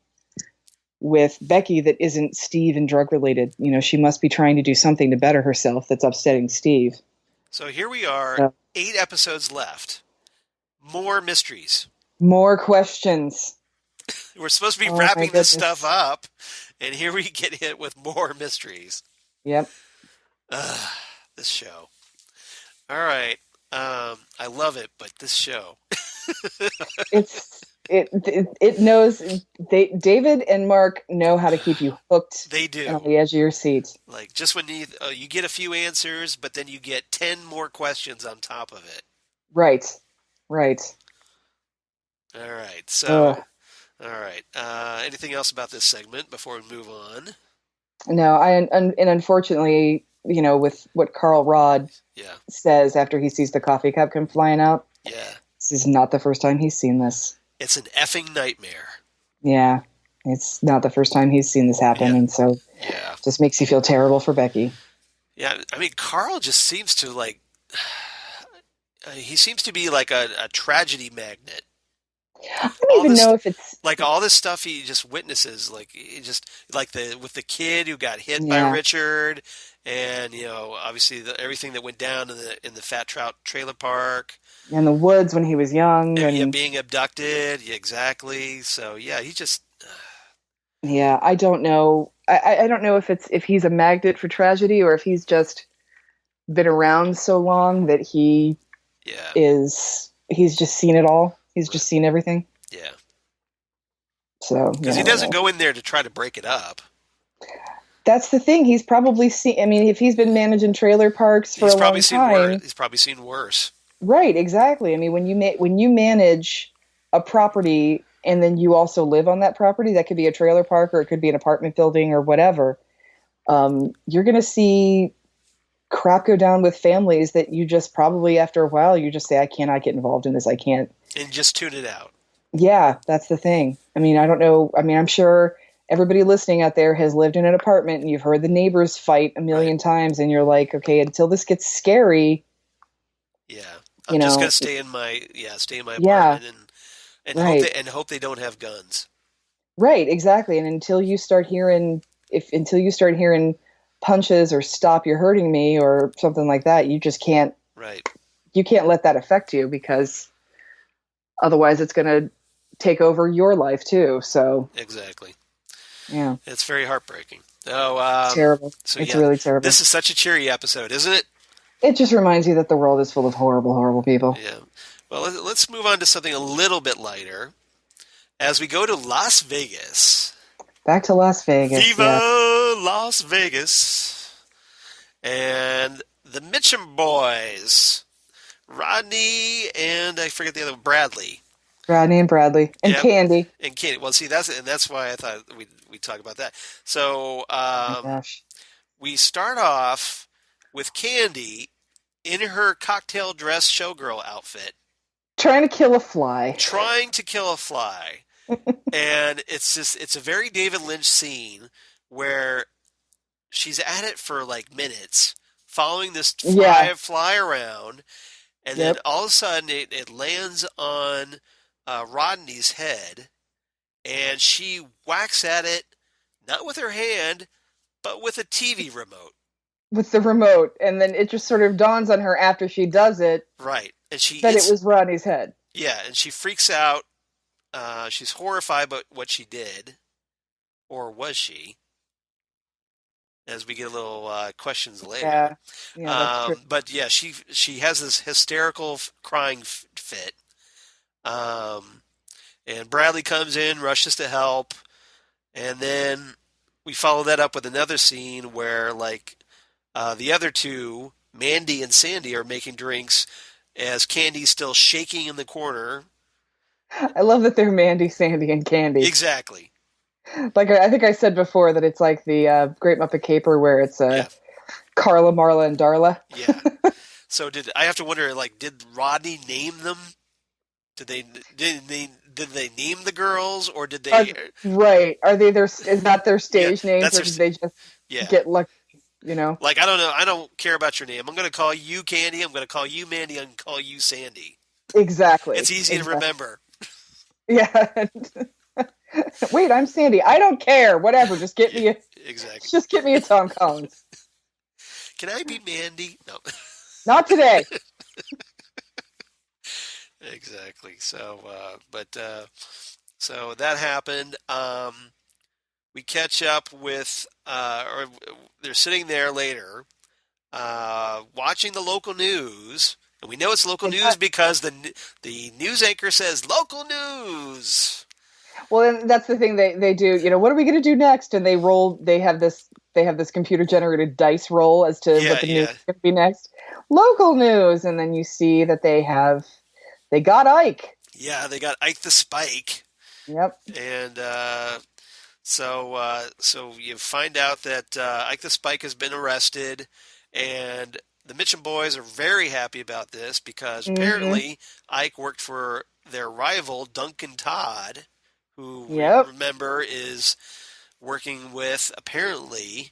with Becky that isn't Steve and drug related. You know, she must be trying to do something to better herself that's upsetting Steve. So here we are, So, 8 episodes left. More mysteries. more questions. We're supposed to be Oh my wrapping this stuff goodness. up, and here we get hit with more mysteries. Yep. Ugh, this show. All right. I love it, but this show. It knows David and Mark know how to keep you hooked They and on do. the edge of your seat. Like, just when you get a few answers, but then you get 10 more questions on top of it. Right. Right. All right. Ugh. So, all right. Anything else about this segment before we move on? No, and unfortunately, you know, with what Carl Rod Yeah. says after he sees the coffee cup come flying out, Yeah. this is not the first time he's seen this. It's an effing nightmare. Yeah, it's not the first time he's seen this happen, Yeah. and so Yeah. just makes you feel terrible for Becky. Yeah. I mean, Carl just seems to like, he seems to be like a tragedy magnet. I don't All even this, know if it's like all this stuff he just witnesses, like he just like with the kid who got hit by yeah, Richard, and obviously everything that went down in the Fat Trout trailer park, in the woods when he was young, and yeah, and being abducted, yeah, exactly. So yeah, he just yeah, I don't know. I don't know if he's a magnet for tragedy or if he's just been around so long that yeah, he's just seen it all. He's right, just seen everything. yeah, So because yeah, he I don't doesn't know. go in there to try to break it up. That's the thing. He's probably seen. I mean, if he's been managing trailer parks for a long time, He's probably seen worse. right? Exactly. I mean, when you manage a property and then you also live on that property, that could be a trailer park or it could be an apartment building or whatever. You're going to see crap go down with families that you just probably after a while you just say, I cannot get involved in this. I can't. And just tune it out. Yeah, that's the thing. I mean, I don't know. I mean, I'm sure everybody listening out there has lived in an apartment and you've heard the neighbors fight a Right. million times and you're like, okay, until this gets scary, Yeah. you I'm just know, gonna stay in my yeah, apartment and right. hope they don't have guns. Right, exactly. And until you start hearing punches or stop you're hurting me or something like that, Right. you can't let that affect you because otherwise it's going to take over your life too. So, Exactly. yeah. It's very heartbreaking. Oh, It's terrible. so It's yeah, really terrible. this is such a cheery episode, isn't it? It just reminds you that the world is full of horrible, horrible people. Yeah. Well, let's move on to something a little bit lighter as we go to Las Vegas. Back to Las Vegas. Yeah. Viva Las Vegas! And the Mitchum boys, Rodney and I forget the other one, Bradley. Rodney and Bradley and Yep. Candie. And Candie. Well, see, that's why I thought we talk about that. So Oh my gosh. we start off with Candie in her cocktail dress showgirl outfit, Trying to kill a fly. trying to kill a fly, and it's a very David Lynch scene where she's at it for like minutes, following this Yeah. fly around, and then Yep. all of a sudden it lands on Rodney's head, and she whacks at it, not with her hand, but with a TV remote. With the remote, and then it just sort of dawns on her after she does it Right. And she that it was Rodney's head. yeah, and she freaks out. She's horrified by what she did, or was she? As we get a little questions later. Yeah, yeah, that's true. But yeah, she has this hysterical crying fit. Um, and Bradley comes in, rushes to help, and then we follow that up with another scene where like The other two, Mandy and Sandy, are making drinks as Candie's still shaking in the corner. I love that they're Mandy, Sandy, and Candie. Exactly. Like I think I said before that it's like the Great Muppet Caper where it's Yeah. Carla, Marla, and Darla. Yeah. So I have to wonder, like, did Rodney name them? Did they name the girls, or did they? Right? Are they their? Is that their stage names, or their, did they just get lucky? You know, like, I don't know. I don't care about your name. I'm going to call you Candie. I'm going to call you Mandy. I'm going to call you Sandy. Exactly. It's easy to remember. Yeah. Wait, I'm Sandy. I don't care. Whatever. Just get me exactly. Just get me a Tom Collins. Can I be Mandy? No. Not today. Exactly. So, so that happened. We catch up with, or they're sitting there later, watching the local news, and we know it's local news because the news anchor says local news. Well, and that's the thing they do. You know, what are we going to do next? And they have this computer generated dice roll as to what the news is going to be next. Local news, and then you see that they got Ike. Yeah, they got Ike the Spike. Yep. And so you find out that Ike the Spike has been arrested, and the Mitchum boys are very happy about this because apparently Ike worked for their rival Duncan Todd, who we remember is working with apparently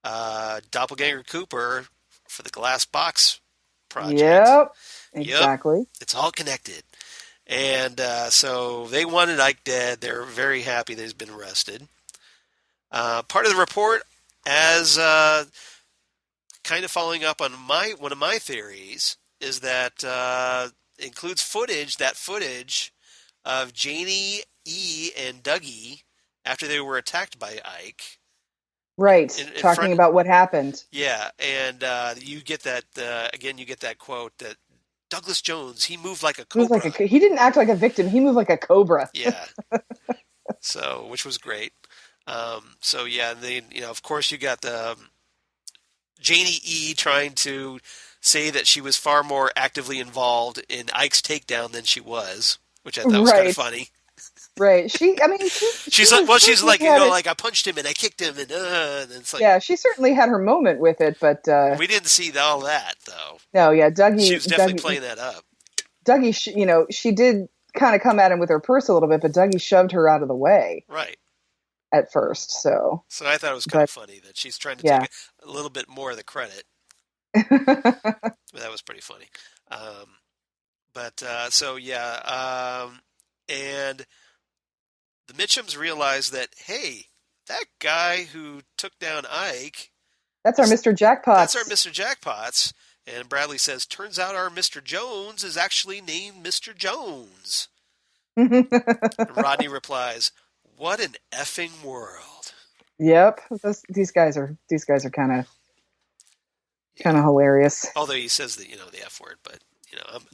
Doppelganger Cooper for the Glass Box project. Yep, exactly. Yep. It's all connected. And so they wanted Ike dead. They're very happy that he's been arrested. Part of the report, as kind of following up on one of my theories, is that includes footage of Janie E. and Dougie after they were attacked by Ike. Right, talking about what happened. Yeah, and you get that again. You get that quote that Douglas Jones, he moved like a cobra. He didn't act like a victim. He moved like a cobra. Yeah. So, which was great. So yeah, then of course you got the Janie E. trying to say that she was far more actively involved in Ike's takedown than she was, which I thought was kind of funny. Right. She's like, like I punched him and I kicked him and it's like, yeah, she certainly had her moment with it, but we didn't see all that though. No, yeah, Dougie. She was definitely playing that up. Dougie, she did kind of come at him with her purse a little bit, but Dougie shoved her out of the way. Right. At first, so I thought it was kind of funny that she's trying to take a little bit more of the credit. That was pretty funny. And the Mitchums realize that, hey, that guy who took down Ike, that's our Mr. Jackpots. That's our Mr. Jackpots. And Bradley says, turns out our Mr. Jones is actually named Mr. Jones. And Rodney replies, what an effing world. Yep. These guys are kind of hilarious. Although he says the F word, but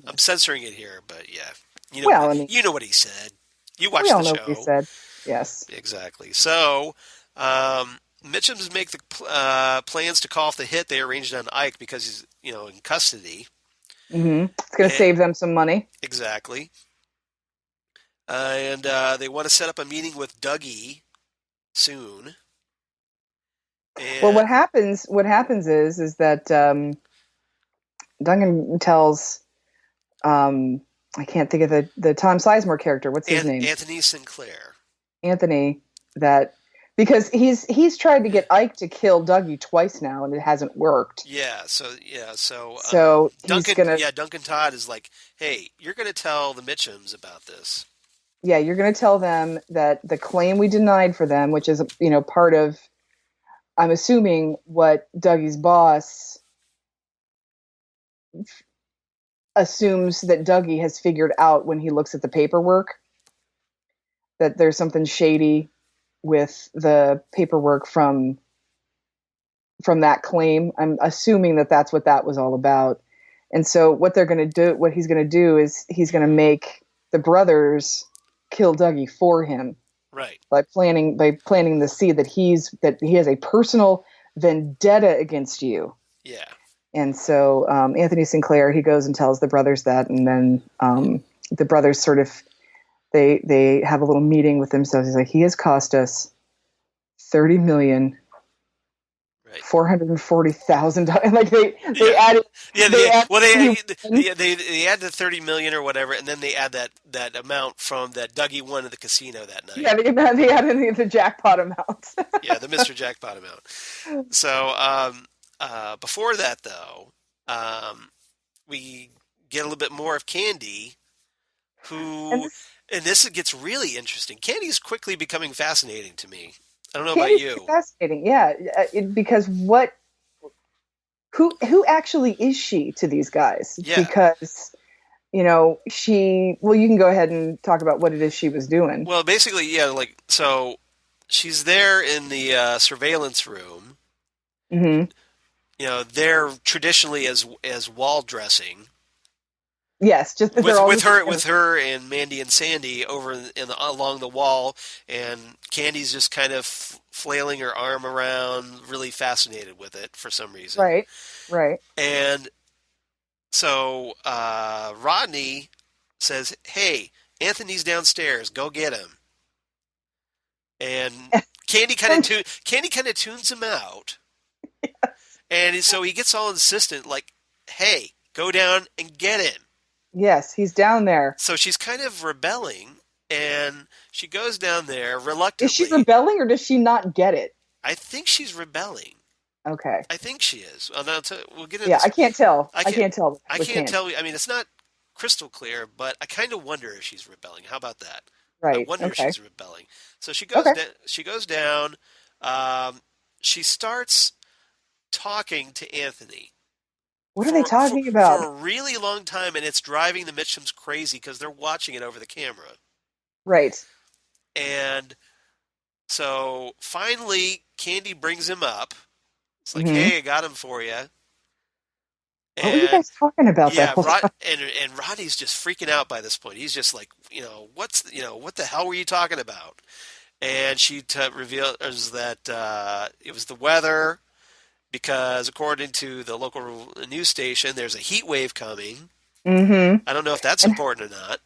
I'm censoring it here, but yeah. You know what he said. You watched the show. We all know what he said. Yes. Exactly. So, Mitchums make the plans to call off the hit they arranged on Ike because he's, in custody. Mm-hmm. It's going to save them some money. Exactly. And they want to set up a meeting with Dougie soon. And well, what happens is that Duncan tells, I can't think of the Tom Sizemore character. What's his name? Anthony Sinclair. Anthony, that because he's tried to get Ike to kill Dougie twice now, and it hasn't worked. Yeah. So Duncan Todd is like, hey, you're going to tell the Mitchums about this. Yeah, you're going to tell them that the claim we denied for them, which is part of, I'm assuming, what Dougie's boss assumes that Dougie has figured out when he looks at the paperwork, that there's something shady with the paperwork from that claim. I'm assuming that that's what that was all about. And so what he's going to do is he's going to make the brothers kill Dougie for him. Right. By planting the seed that he has a personal vendetta against you. Yeah. And so Anthony Sinclair, he goes and tells the brothers that, and then the brothers sort of they have a little meeting with themselves. He's like, he has cost us $30,440,000. Like they added. They add the 30 million or whatever, and then they add that amount from that Dougie won at the casino that night. Yeah, they added the jackpot amount. Yeah, the Mr. Jackpot amount. So before that, though, we get a little bit more of Candie, who, and this gets really interesting. Candie's quickly becoming fascinating to me. I don't know about you. Fascinating, yeah, because who actually is she to these guys? Yeah. Because you can go ahead and talk about what it is she was doing. Well, basically, yeah, so she's there in the surveillance room. Mm-hmm. They're traditionally as wall dressing. Yes, just with her and Mandy and Sandy over along the wall, and Candie's just kind of flailing her arm around, really fascinated with it for some reason. Right. And so Rodney says, "Hey, Anthony's downstairs. Go get him." And Candie kind of tunes him out. Yes. And so he gets all insistent, like, "Hey, go down and get him." Yes, he's down there. So she's kind of rebelling, and she goes down there reluctantly. Is she rebelling, or does she not get it? I think she's rebelling. Okay. I think she is. We'll get into this. Yeah, I can't tell. I can't tell. I can't tell. I mean, it's not crystal clear, but I kind of wonder if she's rebelling. How about that? Right. I wonder if she's rebelling. So she goes. She goes down. She starts talking to Anthony. What are they talking about? For a really long time, and it's driving the Mitchums crazy because they're watching it over the camera. Right. And so finally, Candie brings him up. It's like, "Hey, I got him for you." What were you guys talking about? Yeah, and Rodney's just freaking out by this point. He's just like, what the hell were you talking about? And she reveals that it was the weather. Because according to the local news station, there's a heat wave coming. Mm-hmm. I don't know if that's important or not.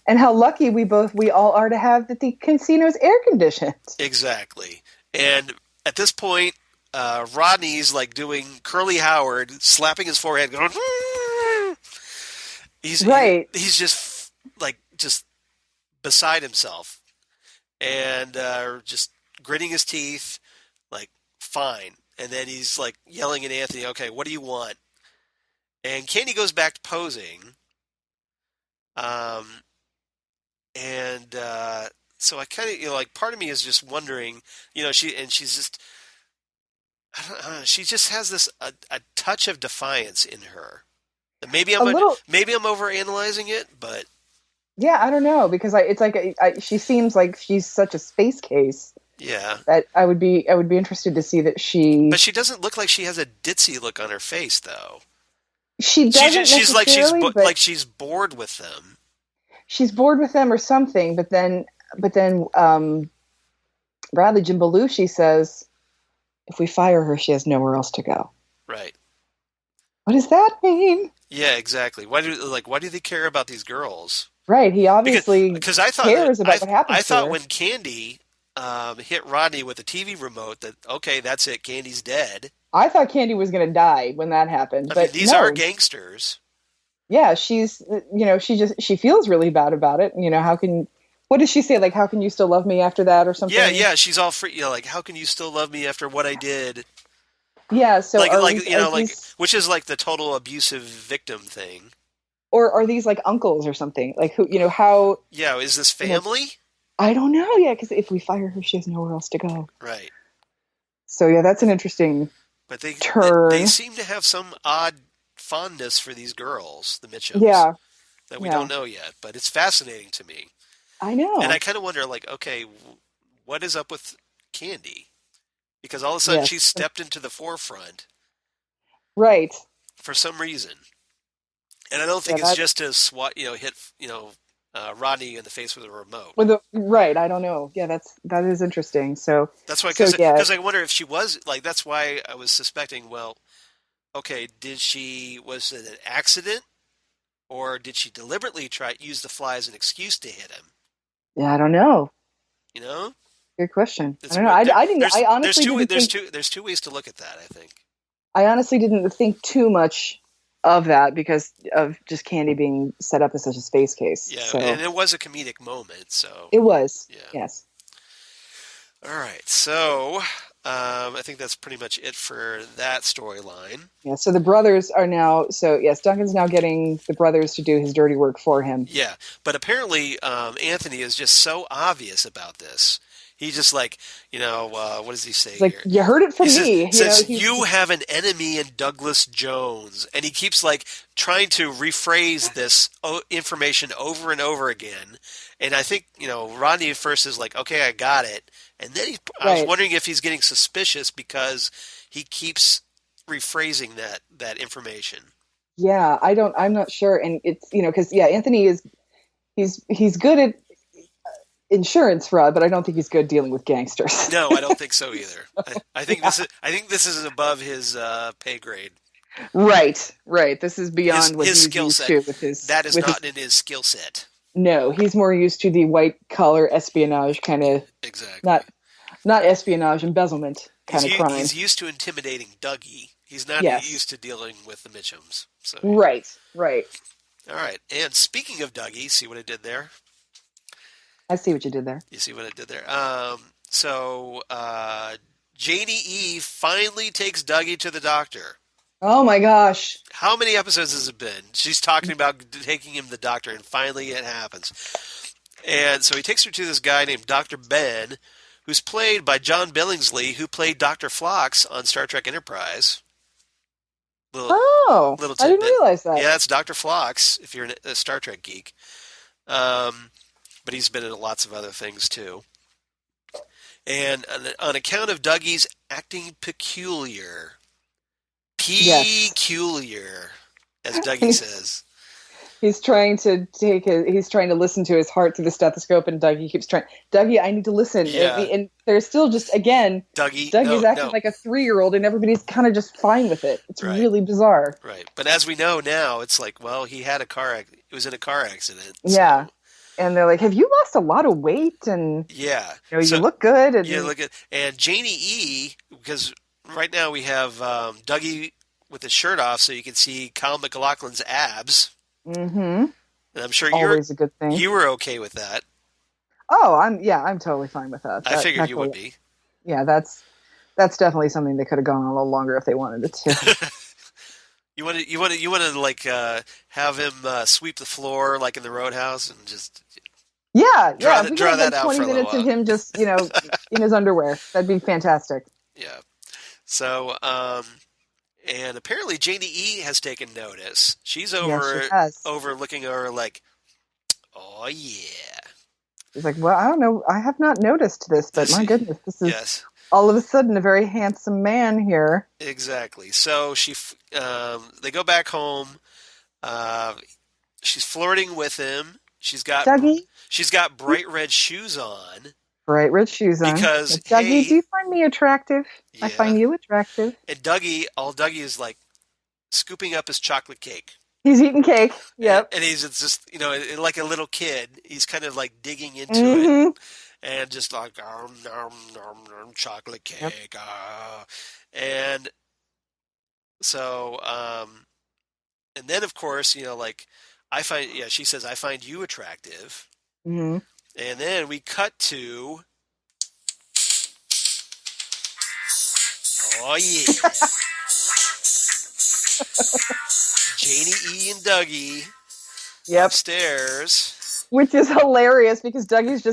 And how lucky we all are to have that the casino's air conditioned. Exactly. And at this point, Rodney's like doing Curly Howard, slapping his forehead, going. He's just beside himself, and just gritting his teeth, like fine. And then he's like yelling at Anthony, "Okay, what do you want?" And Candie goes back to posing. So I kind of, part of me is just wondering, she's just, I don't know, she just has this, a touch of defiance in her. And maybe I'm overanalyzing it, but. Yeah, I don't know, because it's like, she seems like she's such a space case. Yeah. That I would be interested to see that she. But she doesn't look like she has a ditzy look on her face, though. She doesn't. She's like she's bored with them. She's bored with them or something. But then, Bradley Jim Belushi says, if we fire her, she has nowhere else to go. Right. What does that mean? Yeah, exactly. Why do they care about these girls? Right. He obviously because I thought cares about what happens. I thought when Candie hit Rodney with a TV remote that, okay, that's it, Candie's dead. I thought Candie was going to die when that happened. But these are gangsters. Yeah, she's, she feels really bad about it. What does she say? Like, how can you still love me after that or something? Yeah, she's all free. Like, how can you still love me after what I did? Yeah, so which is like the total abusive victim thing. Or are these like uncles or something? Like who, how? Yeah, is this family? I don't know. Yeah, because if we fire her, she has nowhere else to go. Right. So yeah, that's an interesting. But turn. They seem to have some odd fondness for these girls, the Mitchums. Yeah. That we don't know yet, but it's fascinating to me. I know. And I kind of wonder, like, okay, what is up with Candie? Because all of a sudden she's stepped into the forefront. Right. For some reason. And I don't think it's just to hit, Rodney in the face with a remote. Right, I don't know. Yeah, that is interesting. So that's why, because I wonder if she was, like, that's why I was suspecting, well, okay, was it an accident, or did she deliberately use the fly as an excuse to hit him? Yeah, I don't know. You know, Good question. I it's don't know. I didn't. there's I honestly didn't think. there's two ways to look at that, I think. I honestly didn't think too much of that because of just Candie being set up as such a space case. Yeah, So and it was a comedic moment, so it was. yeah. Yes. All right, so I think that's pretty much it for that storyline. Yeah. So the brothers are now. So yes, Duncan's now getting the brothers to do his dirty work for him. Yeah, but apparently Anthony is just so obvious about this. He's just like, what does he say It's like, here? you heard it from me. Says you have an enemy in Douglas Jones, and he keeps like trying to rephrase this information over and over again. And I think Rodney at first is like, okay, I got it, and then I was wondering if he's getting suspicious because he keeps rephrasing that information. Yeah, I'm not sure, and it's because Anthony he's good at insurance fraud, but I don't think he's good dealing with gangsters. No, I don't think so either. I think this is above his pay grade. Right. This is beyond what his he's skill used set. to with his. That is not in his skill set. No, he's more used to the white collar espionage kind of. Exactly. Not espionage, embezzlement kind of crime. He's used to intimidating Dougie. He's not used to dealing with the Mitchums. So. Right. All right. And speaking of Dougie, see what I did there? I see what you did there. You see what I did there? So Janie E finally takes Dougie to the doctor. Oh my gosh. How many episodes has it been? She's talking about taking him to the doctor, and finally it happens. And so he takes her to this guy named Dr. Ben, who's played by John Billingsley, who played Dr. Phlox on Star Trek Enterprise. Little I didn't realize that. Yeah, that's Dr. Phlox, if you're a Star Trek geek. But he's been in lots of other things, too. And on account of Dougie's acting peculiar, as Dougie says. He's trying to listen to his heart through the stethoscope, and Dougie keeps trying. Dougie, I need to listen. Yeah. And there's still just, again, Dougie's acting like a 3-year-old, and everybody's kind of just fine with it. It's really bizarre. Right. But as we know now, it's like, well, he had it was in a car accident. So. Yeah. And they're like, have you lost a lot of weight? And you look good. And you look good. And Janie E, because right now we have Dougie with his shirt off, so you can see Kyle MacLachlan's abs. Mm-hmm. And I'm sure always a good thing. You were okay with that. Oh, I'm totally fine with that. I figured you would be. Yeah, that's definitely something they could have gone on a little longer if they wanted it to. You want to like have him sweep the floor like in the Roadhouse and just draw that out 20 for a minutes little of him just in his underwear. That'd be fantastic. Yeah. So and apparently Janie E has taken notice. She's overlooking her like, oh yeah. She's like, well, I don't know. I have not noticed this, but my goodness, this is all of a sudden a very handsome man here. Exactly. So they go back home. She's flirting with him. She's got bright red shoes on. Bright red shoes on. Because Dougie, do you find me attractive? Yeah. I find you attractive. And Dougie is like scooping up his chocolate cake. He's eating cake. Yep. And he's just like a little kid. He's kind of like digging into it. And just like, chocolate cake. Yep. And so, and then of course, she says, I find you attractive. Mm-hmm. And then we cut to, oh yeah, Janie E and Dougie upstairs. Which is hilarious because Dougie's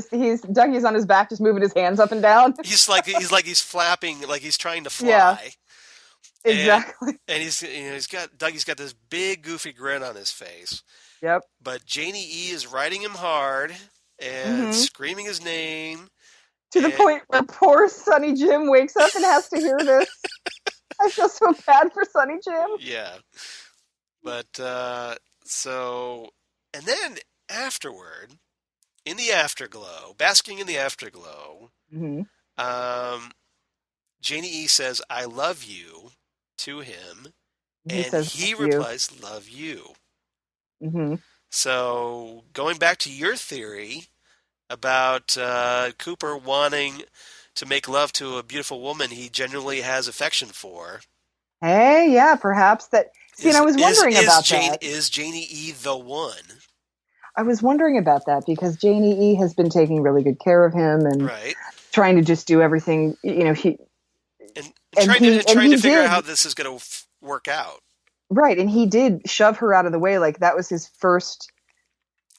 on his back just moving his hands up and down. He's flapping, like he's trying to fly. Yeah, exactly. And Dougie's got this big goofy grin on his face. Yep. But Janie E is riding him hard and screaming his name. To the point where poor Sonny Jim wakes up and has to hear this. I feel so bad for Sonny Jim. Yeah. But, and then afterward, in the afterglow, basking in the afterglow, Janie E says, I love you to him. He And says, he "Love you." replies, "Love you." Mm-hmm. So going back to your theory about Cooper wanting to make love to a beautiful woman he genuinely has affection for. Hey, yeah, perhaps that. See, and I was wondering about that. Is Janie E the one? I was wondering about that because Janie E has been taking really good care of him and Right. trying to just do everything. And trying to he figure out did how this is going to work out. right, and he did shove her out of the way. Like that was his first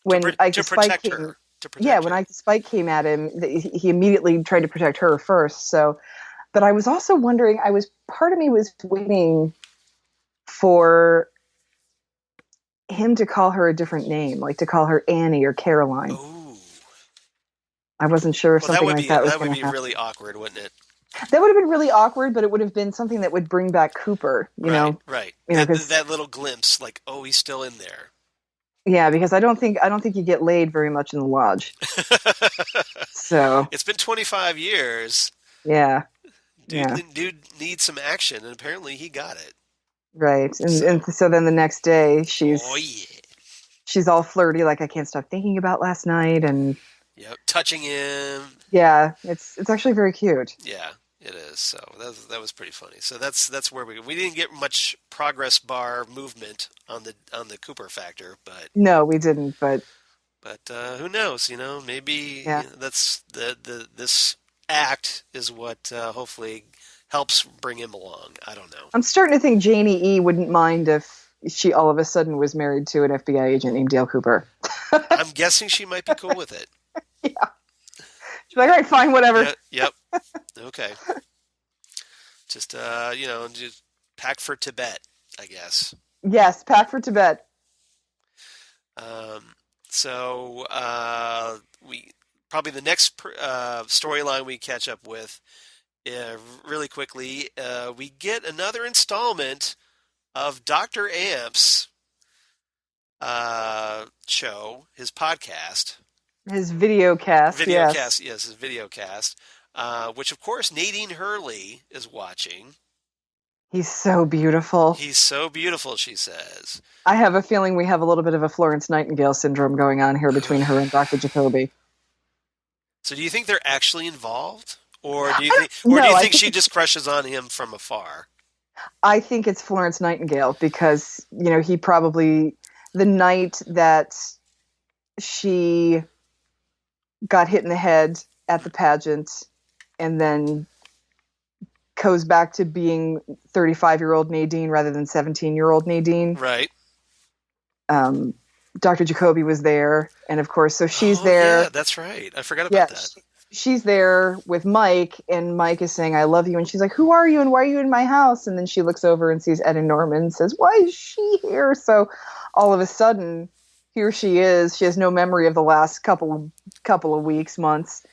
when Ike the Spike came. When Ike the Spike came at him, he immediately tried to protect her first. So, but I was also wondering. Part of me was waiting for him to call her a different name, like to call her Annie or Caroline. Ooh. I wasn't sure if something like that was going to happen. That would be really awkward, wouldn't it? That would have been really awkward, but it would have been something that would bring back Cooper, you know? Right. That little glimpse, like, oh, he's still in there. Yeah, because I don't think you get laid very much in the lodge. So it's been 25 years. Yeah. Dude needs some action, and apparently he got it. Right. And so then the next day she's all flirty, like I can't stop thinking about last night, and touching him. Yeah, it's actually very cute. Yeah, it is. So that was pretty funny. So that's where we didn't get much progress bar movement on the Cooper factor, but no, we didn't. But who knows? Maybe that's this act is what hopefully helps bring him along. I don't know. I'm starting to think Janie E wouldn't mind if she all of a sudden was married to an FBI agent named Dale Cooper. I'm guessing she might be cool with it. Yeah. She's like, all right, fine, whatever. Yep. Okay. Just just pack for Tibet, I guess. Yes, pack for Tibet. So we probably the next storyline we catch up with really quickly. We get another installment of Dr. Amp's show, his podcast. His video cast. Yes, his video cast. Which, of course, Nadine Hurley is watching. He's so beautiful. He's so beautiful, she says. I have a feeling we have a little bit of a Florence Nightingale syndrome going on here between her and Dr. Jacoby. So do you think they're actually involved? Or do you think she just crushes on him from afar? I think it's Florence Nightingale because, he probably, the night that she got hit in the head at the pageant and then goes back to being 35-year-old Nadine rather than 17-year-old Nadine. Right. Dr. Jacoby was there, and of course, so she's there. Yeah, that's right. I forgot about that. She's there with Mike, and Mike is saying, "I love you," and she's like, "Who are you, and why are you in my house?" And then she looks over and sees Ed and Norman and says, "Why is she here?" So all of a sudden, here she is. She has no memory of the last couple of weeks, months.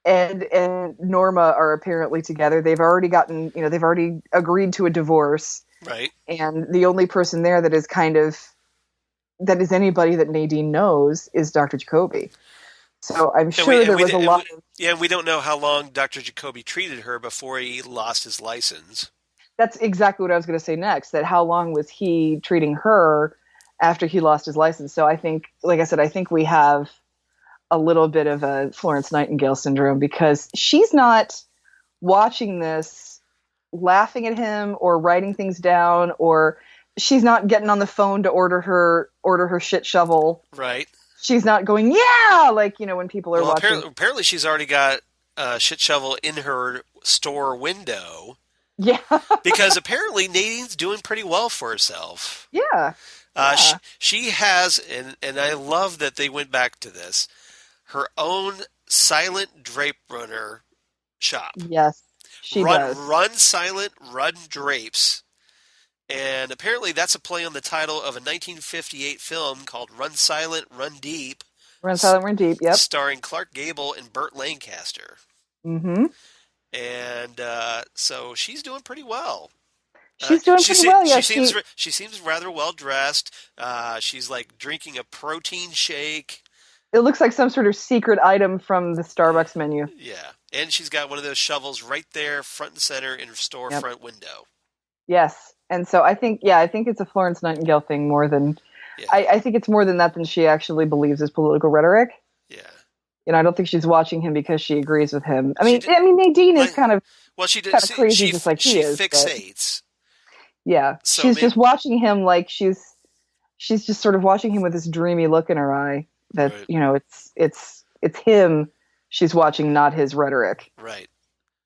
Ed and Norma are apparently together. They've already they've already agreed to a divorce. Right. And the only person there that is anybody that Nadine knows is Dr. Jacoby. So I'm sure there was a lot of... Yeah, and we don't know how long Dr. Jacoby treated her before he lost his license. That's exactly what I was going to say next, that how long was he treating her after he lost his license? So I think, like I said, I think we have a little bit of a Florence Nightingale syndrome because she's not watching this laughing at him or writing things down, or she's not getting on the phone to order her shit shovel. Right. She's not going, yeah, like, when people are watching. Apparently she's already got a shit shovel in her store window. Yeah. Because apparently Nadine's doing pretty well for herself. Yeah. She has, and I love that they went back to this, her own silent drape runner shop. Yes, she does. Run Silent, Run Drapes. And apparently that's a play on the title of a 1958 film called Run Silent, Run Deep. Run Silent, Run Deep, yep. Starring Clark Gable and Burt Lancaster. Mm-hmm. And so she's doing pretty well. She's doing pretty well, yeah. She seems rather well dressed. She's like drinking a protein shake. It looks like some sort of secret item from the Starbucks menu. Yeah. And she's got one of those shovels right there, front and center in her store front window. Yes. And so I think it's a Florence Nightingale thing more than I think it's more than that than she actually believes his political rhetoric. Yeah. I don't think she's watching him because she agrees with him. I mean, Nadine is kind of crazy, just like he is. She fixates. Yeah, so she's just watching him like she's just sort of watching him with this dreamy look in her eye. That it's him she's watching, not his rhetoric. Right.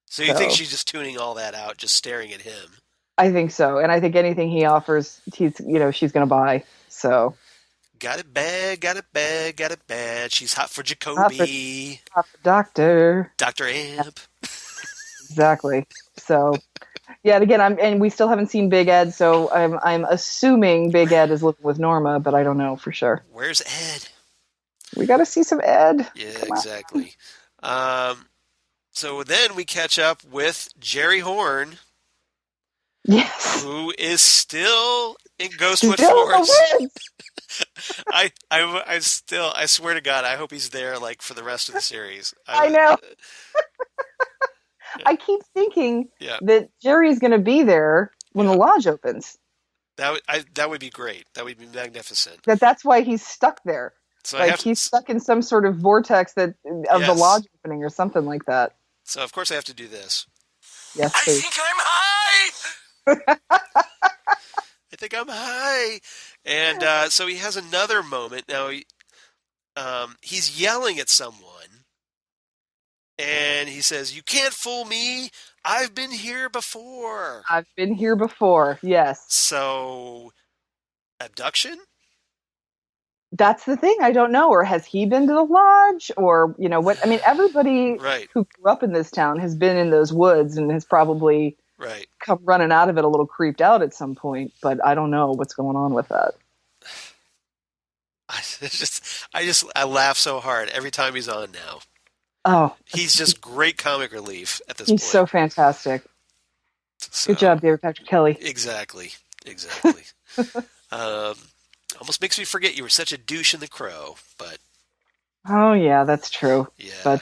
So you think she's just tuning all that out, just staring at him? I think so, and I think anything he offers, she's going to buy. So. Got it bad, got it bad, got it bad. She's hot for Jacoby. Hot for Doctor. Dr. Amp. Exactly. So, yeah, and again, we still haven't seen Big Ed, so I'm assuming Big Ed is living with Norma, but I don't know for sure. Where's Ed? We got to see some Ed. Yeah, exactly. So then we catch up with Jerry Horne. Yes. Who is still in Ghostwood Forest. I swear to God, I hope he's there like for the rest of the series. I know. I keep thinking that Jerry's going to be there when the lodge opens. That would be great. That would be magnificent. That's why he's stuck there. So he's stuck in some sort of vortex of the lodge opening or something like that. So of course I have to do this. Yes, please. I think I'm high. I think I'm high. And so he has another moment. Now he's yelling at someone. And he says, "You can't fool me. I've been here before." I've been here before, yes. So, abduction? That's the thing. I don't know. Or has he been to the lodge? Or, what? I mean, everybody who grew up in this town has been in those woods and has probably come running out of it a little creeped out at some point. But I don't know what's going on with that. I laugh so hard every time he's on now. Oh, he's just great comic relief at this point. He's so fantastic. So, good job, David Patrick Kelly. Exactly. Almost makes me forget you were such a douche in The Crow, but. Oh yeah, that's true. Yeah.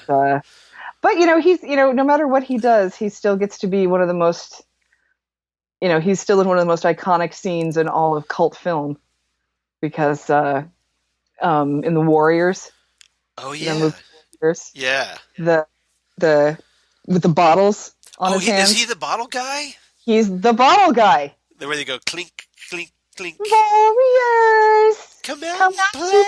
But he's no matter what he does, he still gets to be one of the most. He's still in one of the most iconic scenes in all of cult film, because in The Warriors. Oh yeah. Yeah. The with the bottles on his hands. Is he the bottle guy? He's the bottle guy. Where they go clink, clink, clink. Warriors, come out and play.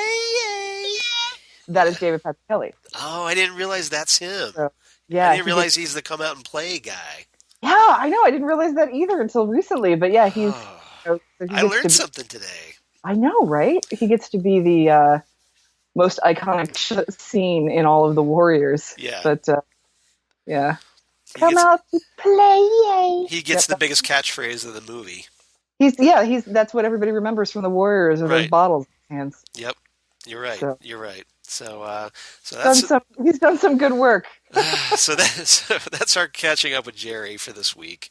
That is David Patrick Kelly. Oh, I didn't realize that's him. So, yeah, I didn't realize he's the come out and play guy. Yeah, I know. I didn't realize that either until recently. But yeah, he's. So I learned something today. I know, right? He gets to be the most iconic scene in all of The Warriors. Yeah. But, yeah. Come out to play. He gets the biggest catchphrase of the movie. That's what everybody remembers from The Warriors, are those bottles in his hands. Yep. You're right. So. You're right. So that's... he's done some good work. So that's our catching up with Jerry for this week.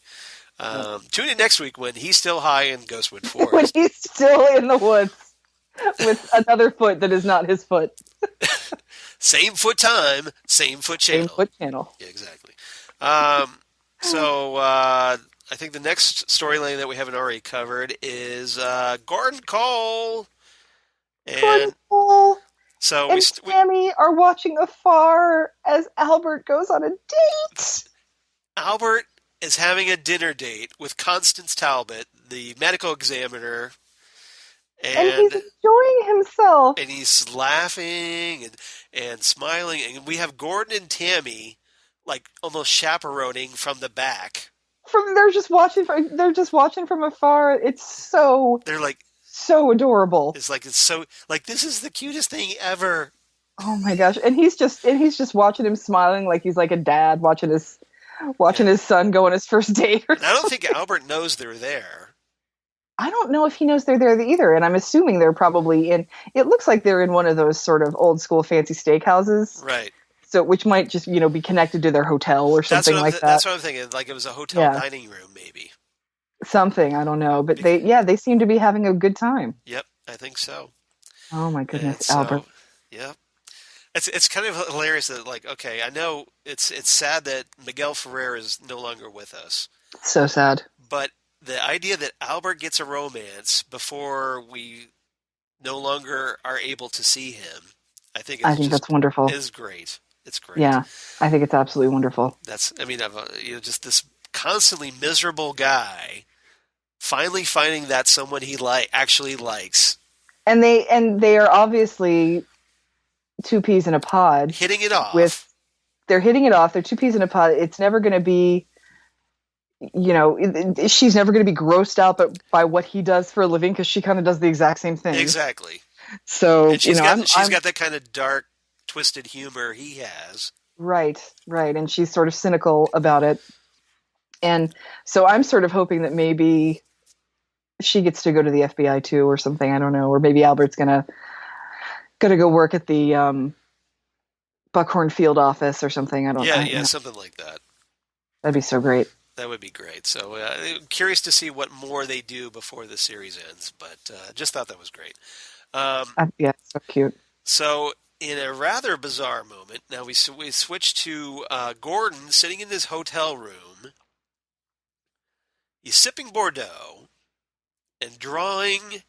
Tune in next week when he's still high in Ghostwood Forest. When he's still in the woods. With another foot that is not his foot. Same foot time, same foot channel. Same foot channel. Yeah, exactly. So I think the next storyline that we haven't already covered is Gordon Cole. Gordon Cole and Tammy are watching afar as Albert goes on a date. Albert is having a dinner date with Constance Talbot, the medical examiner. And he's enjoying himself. And he's laughing and smiling. And we have Gordon and Tammy like almost chaperoning from the back. They're just watching from afar. They're like so adorable. It's so like this is the cutest thing ever. Oh my gosh. And he's just watching him smiling like he's like a dad watching his son go on his first date. I don't think Albert knows they're there. I don't know if he knows they're there either, and I'm assuming they're probably in. It looks like they're in one of those sort of old school fancy steakhouses, right? So which might just be connected to their hotel or something like that. That's what I'm thinking. Like it was a hotel dining room, maybe. Something I don't know, but they seem to be having a good time. Yep, I think so. Oh my goodness, Albert. Yep. It's kind of hilarious that I know it's sad that Miguel Ferrer is no longer with us. So sad. But the idea that Albert gets a romance before we no longer are able to see him, I think that's wonderful. is great. It's great. Yeah, I think it's absolutely wonderful. Just this constantly miserable guy finally finding that someone he actually likes. And they are obviously two peas in a pod. Hitting it off. They're hitting it off. They're two peas in a pod. It's never going to be, she's never going to be grossed out by what he does for a living because she kind of does the exact same thing. Exactly. So, and she's got that kind of dark, twisted humor he has. Right. And she's sort of cynical about it. And so I'm sort of hoping that maybe she gets to go to the FBI too or something. I don't know. Or maybe Albert's gonna go work at the Buckhorn Field office or something. I don't know. Yeah, something like that. That'd be so great. That would be great. So curious to see what more they do before the series ends, but just thought that was great. Yeah, so cute. So in a rather bizarre moment, now we switch to Gordon sitting in his hotel room. He's sipping Bordeaux and drawing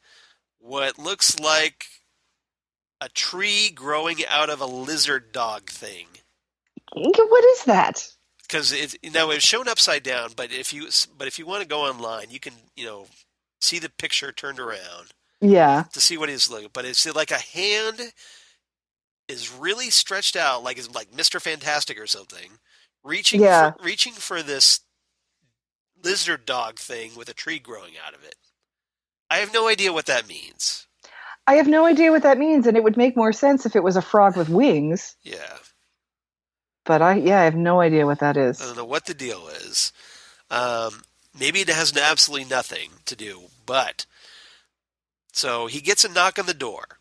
what looks like a tree growing out of a lizard dog thing. What is that? Because it's shown upside down, but if you want to go online, you can see the picture turned around. Yeah. To see what he's looking, but it's like a hand is really stretched out, like it's like Mr. Fantastic or something, reaching for this lizard dog thing with a tree growing out of it. I have no idea what that means. I have no idea what that means, and it would make more sense if it was a frog with wings. Yeah. But I have no idea what that is. I don't know what the deal is. Maybe it has absolutely nothing to do, but so he gets a knock on the door.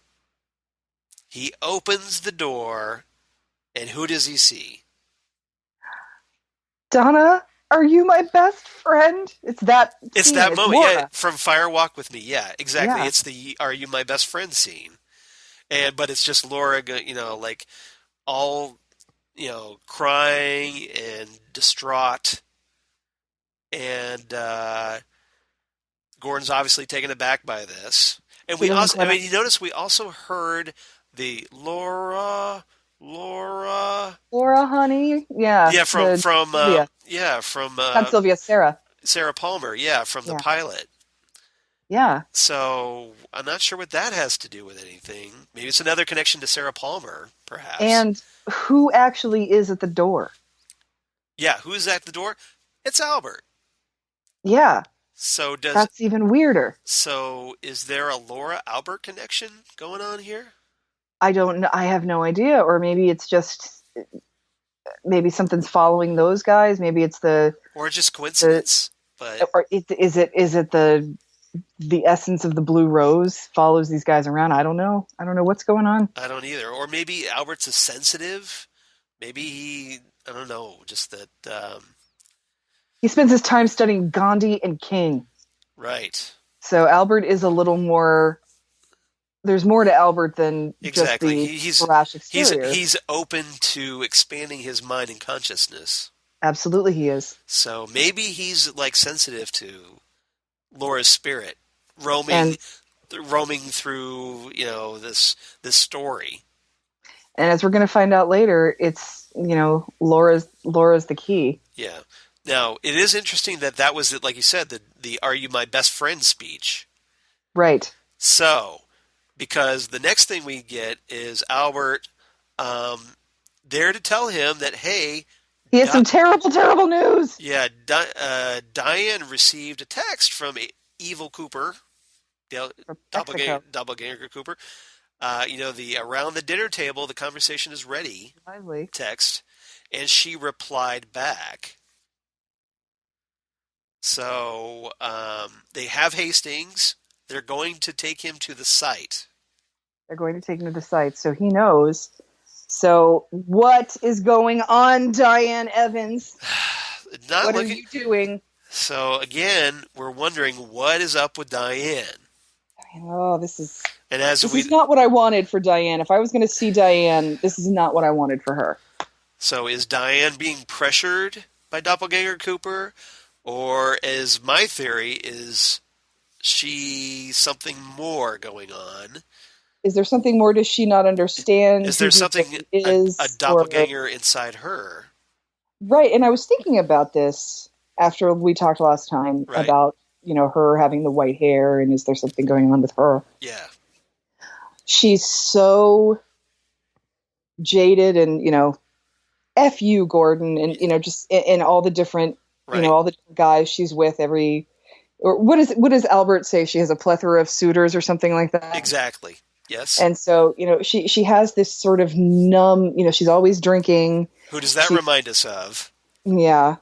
He opens the door, and who does he see? Donna, are you my best friend? It's that moment, Laura. yeah, from Fire Walk with Me. Yeah, exactly. Yeah. It's the "Are you my best friend" scene, but it's just Laura, like all, crying and distraught, and Gordon's obviously taken aback by this. And you notice we also heard the Laura, honey, yeah, from not Sylvia, Sarah Palmer, from the pilot. Yeah. So I'm not sure what that has to do with anything. Maybe it's another connection to Sarah Palmer, perhaps. And who actually is at the door? Yeah, who's at the door? It's Albert. Yeah. So that's even weirder. So is there a Laura Albert connection going on here? I don't know. I have no idea. Or maybe it's just something's following those guys. Maybe it's or just coincidence. Or is it the essence of the blue rose follows these guys around? I don't know. I don't know what's going on. I don't either. Or maybe Albert's a sensitive. Maybe I don't know. Just that. He spends his time studying Gandhi and King. Right. So Albert is a little more. There's more to Albert than exactly. Just the brash exterior. He's open to expanding his mind and consciousness. Absolutely, he is. So maybe he's like sensitive to Laura's spirit roaming through this story. And as we're going to find out later, it's Laura's the key. Yeah. Now, it is interesting that was, like you said, the "Are you my best friend" speech. Right. So, because the next thing we get is Albert there to tell him that, hey... He has some terrible, terrible news! Yeah, Diane received a text from Evil Cooper, Doppelganger Cooper. The around the dinner table, the conversation is ready Lively. Text, and she replied back. So they have Hastings. They're going to take him to the site. So he knows. So what is going on, Diane Evans? What are you doing? So again, we're wondering what is up with Diane. Oh, this is not what I wanted for Diane. If I was going to see Diane, this is not what I wanted for her. So is Diane being pressured by Doppelganger Cooper? Or is my theory is she something more going on? Is there something more? Does she not understand Is who there he something, really a is? Or doppelganger inside her? right? And I was thinking about this after we talked last time Right. about her having the white hair, and is there something going on with her? Yeah. She's so jaded, and F you, Gordon, and just in all the different Right. all the different guys she's with every. Or what does Albert say? She has a plethora of suitors or something like that. Exactly. Yes. And so, she has this sort of numb, she's always drinking. Who does that remind us of? Yeah.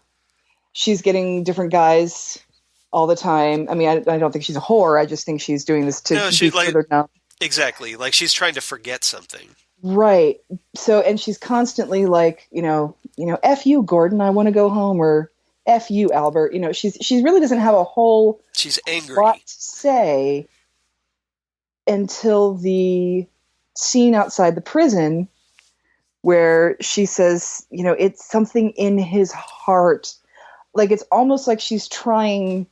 She's getting different guys all the time. I mean, I don't think she's a whore. I just think she's doing this to be further numb. Exactly. Like she's trying to forget something. Right. So, and she's constantly like, F you, Gordon, I want to go home, or F you, Albert. She really doesn't have a whole She's angry. lot to say until the scene outside the prison where she says, it's something in his heart. Like, it's almost like she's trying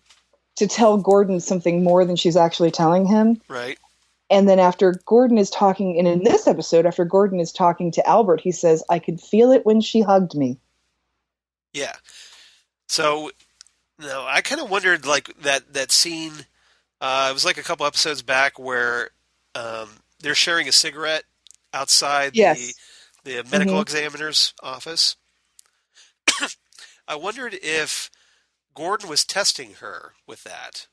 to tell Gordon something more than she's actually telling him. Right. And then after Gordon is talking, and in this episode, after Gordon is talking to Albert, he says, I could feel it when she hugged me. Yeah. So, no, I kind of wondered, like, that scene, it was like a couple episodes back where they're sharing a cigarette outside Yes. the medical examiner's office. I wondered if Gordon was testing her with that.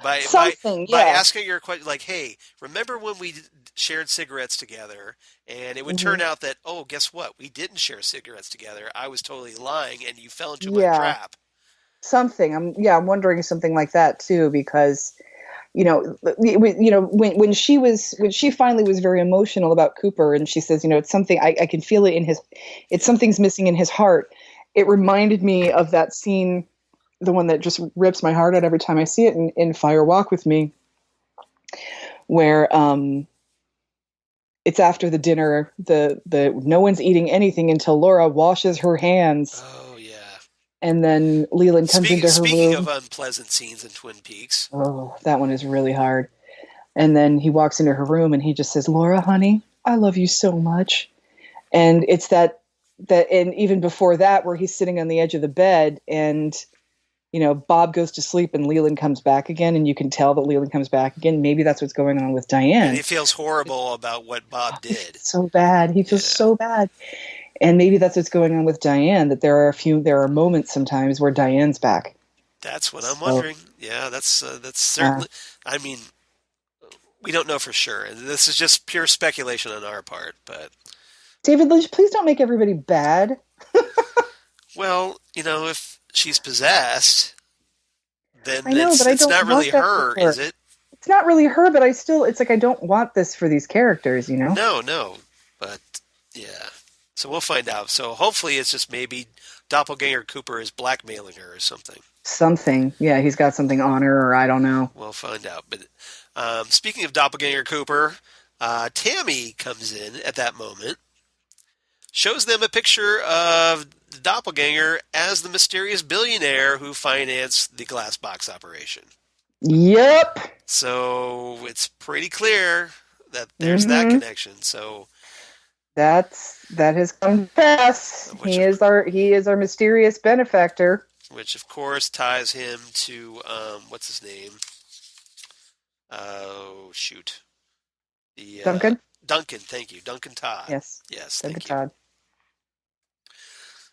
By asking her a question like, hey, remember when we shared cigarettes together? And it would turn out that, oh, guess what? We didn't share cigarettes together. I was totally lying, and you fell into my trap. Something. I'm wondering something like that too, because when she finally was very emotional about Cooper, and she says, it's something I can feel it in his. It's something's missing in his heart. It reminded me of that scene, the one that just rips my heart out every time I see it in Fire Walk with Me, where it's after the dinner, the no one's eating anything until Laura washes her hands. Oh yeah. And then Leland comes into her room. Speaking of unpleasant scenes in Twin Peaks. Oh, that one is really hard. And then he walks into her room and he just says, Laura, honey, I love you so much. And it's that and even before that, where he's sitting on the edge of the bed and Bob goes to sleep and Leland comes back again, and you can tell that Leland comes back again. Maybe that's what's going on with Diane. And he feels horrible about what Bob did. So bad. He feels so bad. And maybe that's what's going on with Diane, that there are moments sometimes where Diane's back. That's what I'm wondering. Yeah, that's certainly, I mean, we don't know for sure. And this is just pure speculation on our part, but David Lynch, please don't make everybody bad. Well, if she's possessed, then it's not really her, is it? It's not really her, but it's like I don't want this for these characters, No, but yeah. So we'll find out. So hopefully it's just maybe Doppelganger Cooper is blackmailing her or something. Something. Yeah, he's got something on her, or I don't know. We'll find out. But speaking of Doppelganger Cooper, Tammy comes in at that moment, shows them a picture of the doppelganger as the mysterious billionaire who financed the glass box operation. Yep. So it's pretty clear that there's that connection. So that has come to pass. He is our mysterious benefactor. Which of course ties him to what's his name? Oh shoot. Duncan? Duncan, thank you. Duncan Todd. Yes, Duncan Todd.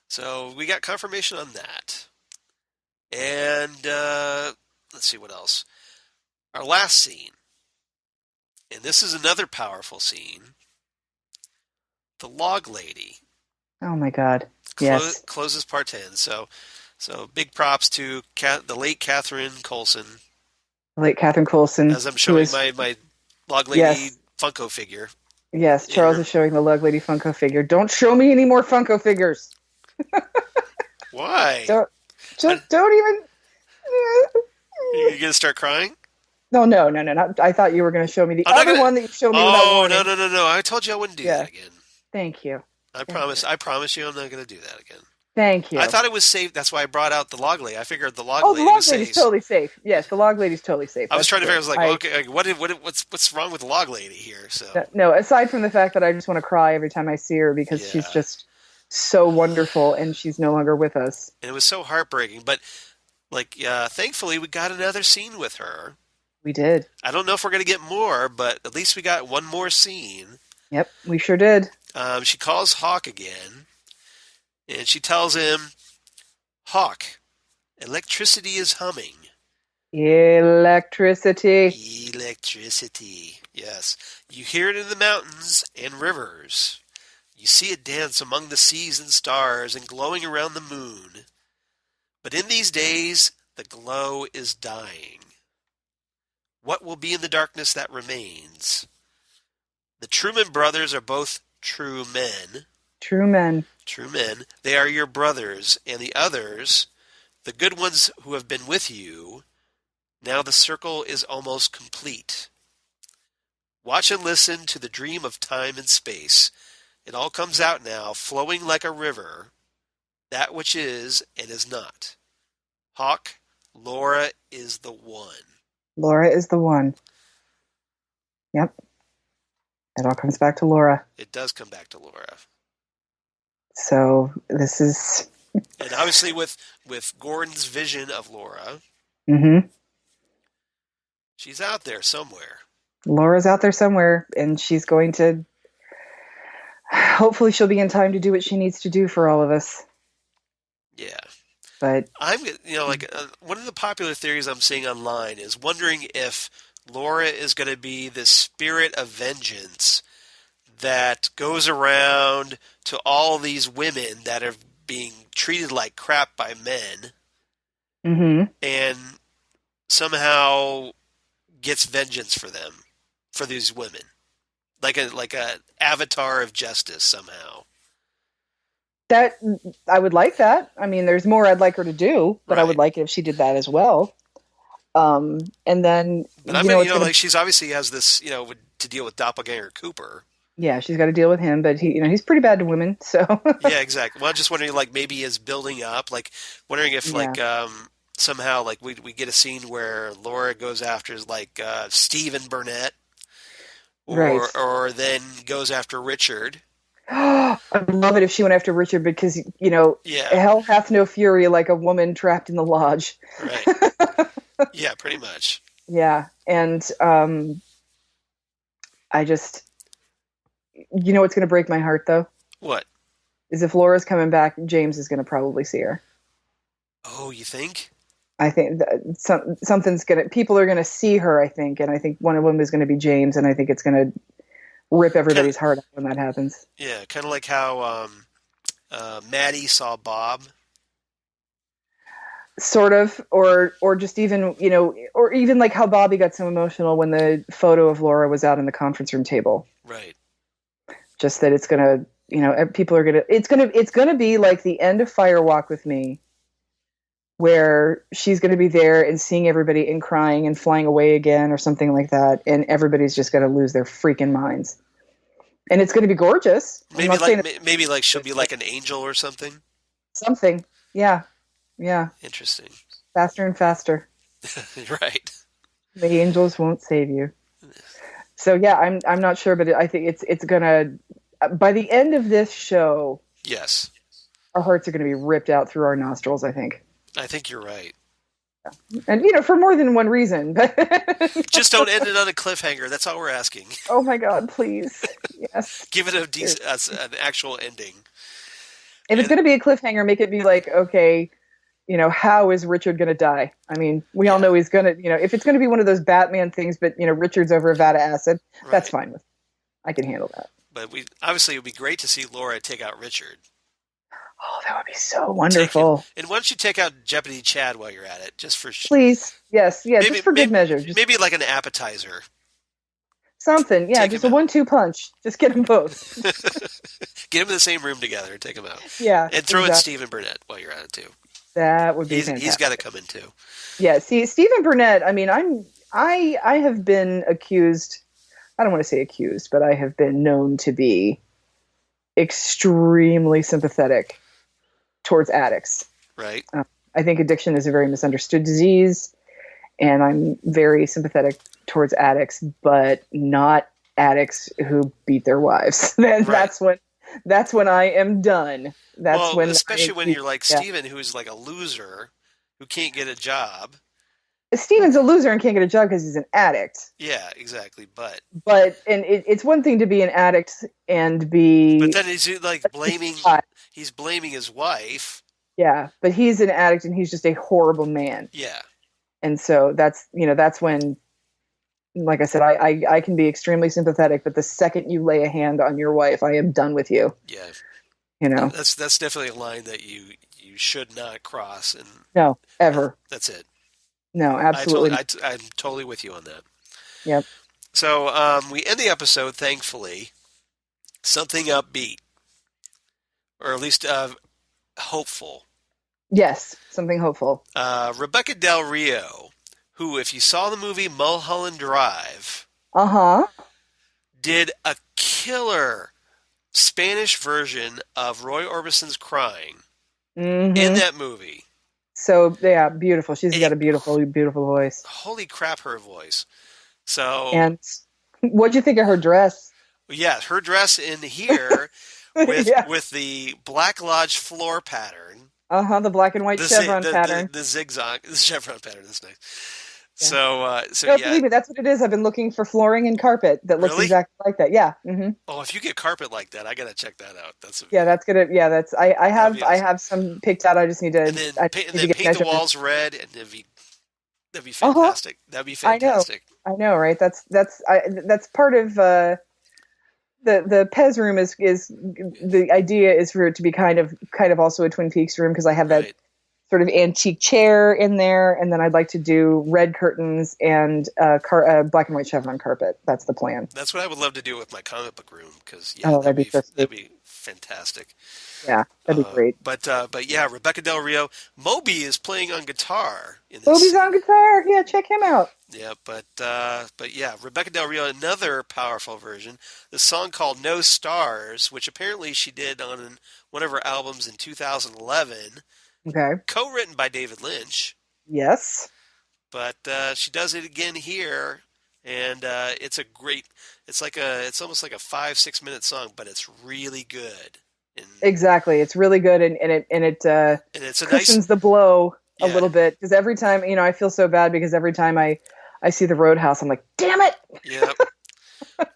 So we got confirmation on that. And let's see what else. Our last scene. And this is another powerful scene. The log lady. Oh my God. Yes. Closes part 10. So big props to the late Catherine Coulson. As I'm showing my log lady Funko figure. Yes, Charles is showing the lug lady Funko figure. Don't show me any more Funko figures. Why? Don't even. You gonna start crying? No. I thought you were going to show me the other one that you showed me. Oh, no. I told you I wouldn't do that again. Thank you. I promise you I'm not going to do that again. Thank you. I thought it was safe. That's why I brought out the log lady. I figured the log lady was safe. Oh, the log lady's totally safe. Yes, the log lady's totally safe. I was trying to figure. I was like, okay, what's wrong with the log lady here? So no, aside from the fact that I just want to cry every time I see her because she's just so wonderful, and she's no longer with us. And it was so heartbreaking, but thankfully we got another scene with her. We did. I don't know if we're going to get more, but at least we got one more scene. Yep, we sure did. She calls Hawk again, and she tells him, Hawk, electricity is humming. Electricity. Electricity, yes. You hear it in the mountains and rivers. You see it dance among the seas and stars and glowing around the moon. But in these days, the glow is dying. What will be in the darkness that remains? The Truman brothers are both true men. True men. True men. They are your brothers, and the others, the good ones who have been with you, now the circle is almost complete. Watch and listen to the dream of time and space. It all comes out now, flowing like a river, that which is and is not. Hawk, Laura is the one. Laura is the one. Yep. It all comes back to Laura. It does come back to Laura. So this is... And obviously with Gordon's vision of Laura, she's out there somewhere. Laura's out there somewhere, and she's going to... Hopefully she'll be in time to do what she needs to do for all of us. Yeah. But one of the popular theories I'm seeing online is wondering if Laura is going to be the spirit of vengeance that goes around to all these women that are being treated like crap by men, and somehow gets vengeance for them, for these women, like a avatar of justice somehow. That I would like that. I mean, there's more I'd like her to do, but I would like it if she did that as well. And then, but she's obviously has this, to deal with Doppelganger Cooper. Yeah, she's got to deal with him, but he's pretty bad to women. So yeah, exactly. Well, I'm just wondering, maybe is building up, wondering if somehow we get a scene where Laura goes after Stephen Burnett, or then goes after Richard. I'd love it if she went after Richard because, hell hath no fury like a woman trapped in the lodge. Right. Yeah, pretty much. Yeah. And I just, what's going to break my heart, though? What? Is if Laura's coming back, James is going to probably see her. Oh, you think? I think that people are going to see her, I think. And I think one of them is going to be James. And I think it's going to rip everybody's heart out when that happens. Yeah, kind of like how Maddie saw Bob. Sort of, or just even, or even like how Bobby got so emotional when the photo of Laura was out on the conference room table. Right. Just that it's going to, people are going to, it's going to be like the end of Fire Walk with Me, where she's going to be there and seeing everybody and crying and flying away again or something like that. And everybody's just going to lose their freaking minds. And it's going to be gorgeous. Maybe she'll be like an angel or something. Something. Yeah. Yeah. Interesting. Faster and faster. Right. The angels won't save you. So yeah, I'm not sure, but I think it's gonna, by the end of this show. Yes. Our hearts are going to be ripped out through our nostrils, I think. I think you're right. Yeah. And for more than one reason. Just don't end it on a cliffhanger. That's all we're asking. Oh my God, please. Yes. Give it an actual ending. If it's going to be a cliffhanger, make it be like, okay, how is Richard going to die? I mean, we all know he's going to, if it's going to be one of those Batman things, but, Richard's over a vat of acid, that's fine with me. I can handle that. But obviously it would be great to see Laura take out Richard. Oh, that would be so wonderful. And why don't you take out Jeopardy Chad while you're at it, just for please. Yes. Yeah. Just for good measure. Maybe like an appetizer. Something. Yeah. Just a 1-2 punch. Just get them both. Get them in the same room together and take them out. Yeah. And throw in Stephen Burnett while you're at it too. That would be fantastic. He's got to come in too. Yeah. See, Stephen Burnett, I mean, I have been accused, I don't want to say accused, but I have been known to be extremely sympathetic towards addicts. Right. I think addiction is a very misunderstood disease, and I'm very sympathetic towards addicts, but not addicts who beat their wives. That's when I am done. Especially when you're like Steven, who's like a loser who can't get a job. Steven's a loser and can't get a job because he's an addict. Yeah, exactly. But it's one thing to be an addict and be. But then he's like blaming. He's blaming his wife. Yeah, but he's an addict and he's just a horrible man. Yeah. And so that's when, like I said, I can be extremely sympathetic, but the second you lay a hand on your wife, I am done with you. Yeah. That's definitely a line that you should not cross. And no, ever. That's it. No, absolutely. I'm totally with you on that. Yep. So we end the episode, thankfully, something upbeat, or at least hopeful. Yes, something hopeful. Rebecca Del Rio, who, if you saw the movie Mulholland Drive, did a killer Spanish version of Roy Orbison's Crying in that movie. So, yeah, beautiful. She's got a beautiful, beautiful voice. Holy crap, her voice. So, and what'd you think of her dress? Yeah, her dress in here with the Black Lodge floor pattern. The black and white chevron pattern. The zigzag, the chevron pattern. That's nice. Yeah. No, believe me, that's what it is. I've been looking for flooring and carpet that looks exactly like that. Yeah. Mm-hmm. Oh, if you get carpet like that, I gotta check that out. That's gonna. Yeah, that's. I have some picked out. I just need to. And then paint the walls red, and that'd be fantastic. That'd be fantastic. I know, right? That's part of the Pez room is the idea is for it to be kind of also a Twin Peaks room, because I have that sort of antique chair in there, and then I'd like to do red curtains and black and white chevron carpet. That's the plan. That's what I would love to do with my comic book room, because that'd be fantastic. Yeah, that'd be great. But yeah, Rebecca Del Rio, Moby is playing on guitar in this. Moby's on guitar. Yeah, check him out. Yeah, but yeah, Rebecca Del Rio, another powerful version. The song called "No Stars," which apparently she did on one of her albums in 2011. Okay. Co-written by David Lynch. Yes. But she does it again here, and it's almost like a 5-6 minute song, but it's really good. Exactly, it's really good, and it cushions the blow a little bit, because every time I feel so bad, because every time I see the Roadhouse, I'm like, damn it. Yeah.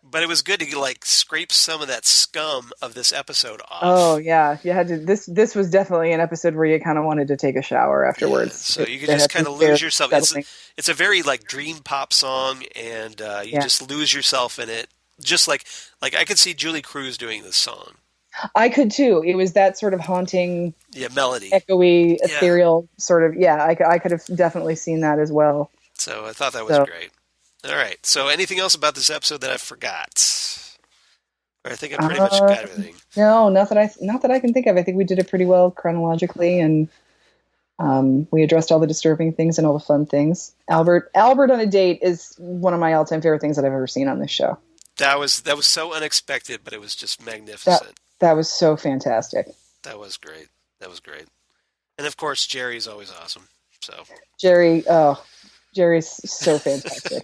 But it was good to like scrape some of that scum of this episode off. Oh yeah, you had to. This was definitely an episode where you kind of wanted to take a shower afterwards. Yeah, so you could just kind of lose yourself. It's a very like dream pop song, and you just lose yourself in it. Just like I could see Julie Cruz doing this song. I could too. It was that sort of haunting, melody, echoey, ethereal sort of. Yeah, I could have definitely seen that as well. So I thought that was great. All right. So anything else about this episode that I forgot? Or I think I pretty much got everything. No, not that I can think of. I think we did it pretty well chronologically, and we addressed all the disturbing things and all the fun things. Albert on a date is one of my all-time favorite things that I've ever seen on this show. That was so unexpected, but it was just magnificent. That was so fantastic. That was great. And of course, Jerry's always awesome. So Jerry's so fantastic.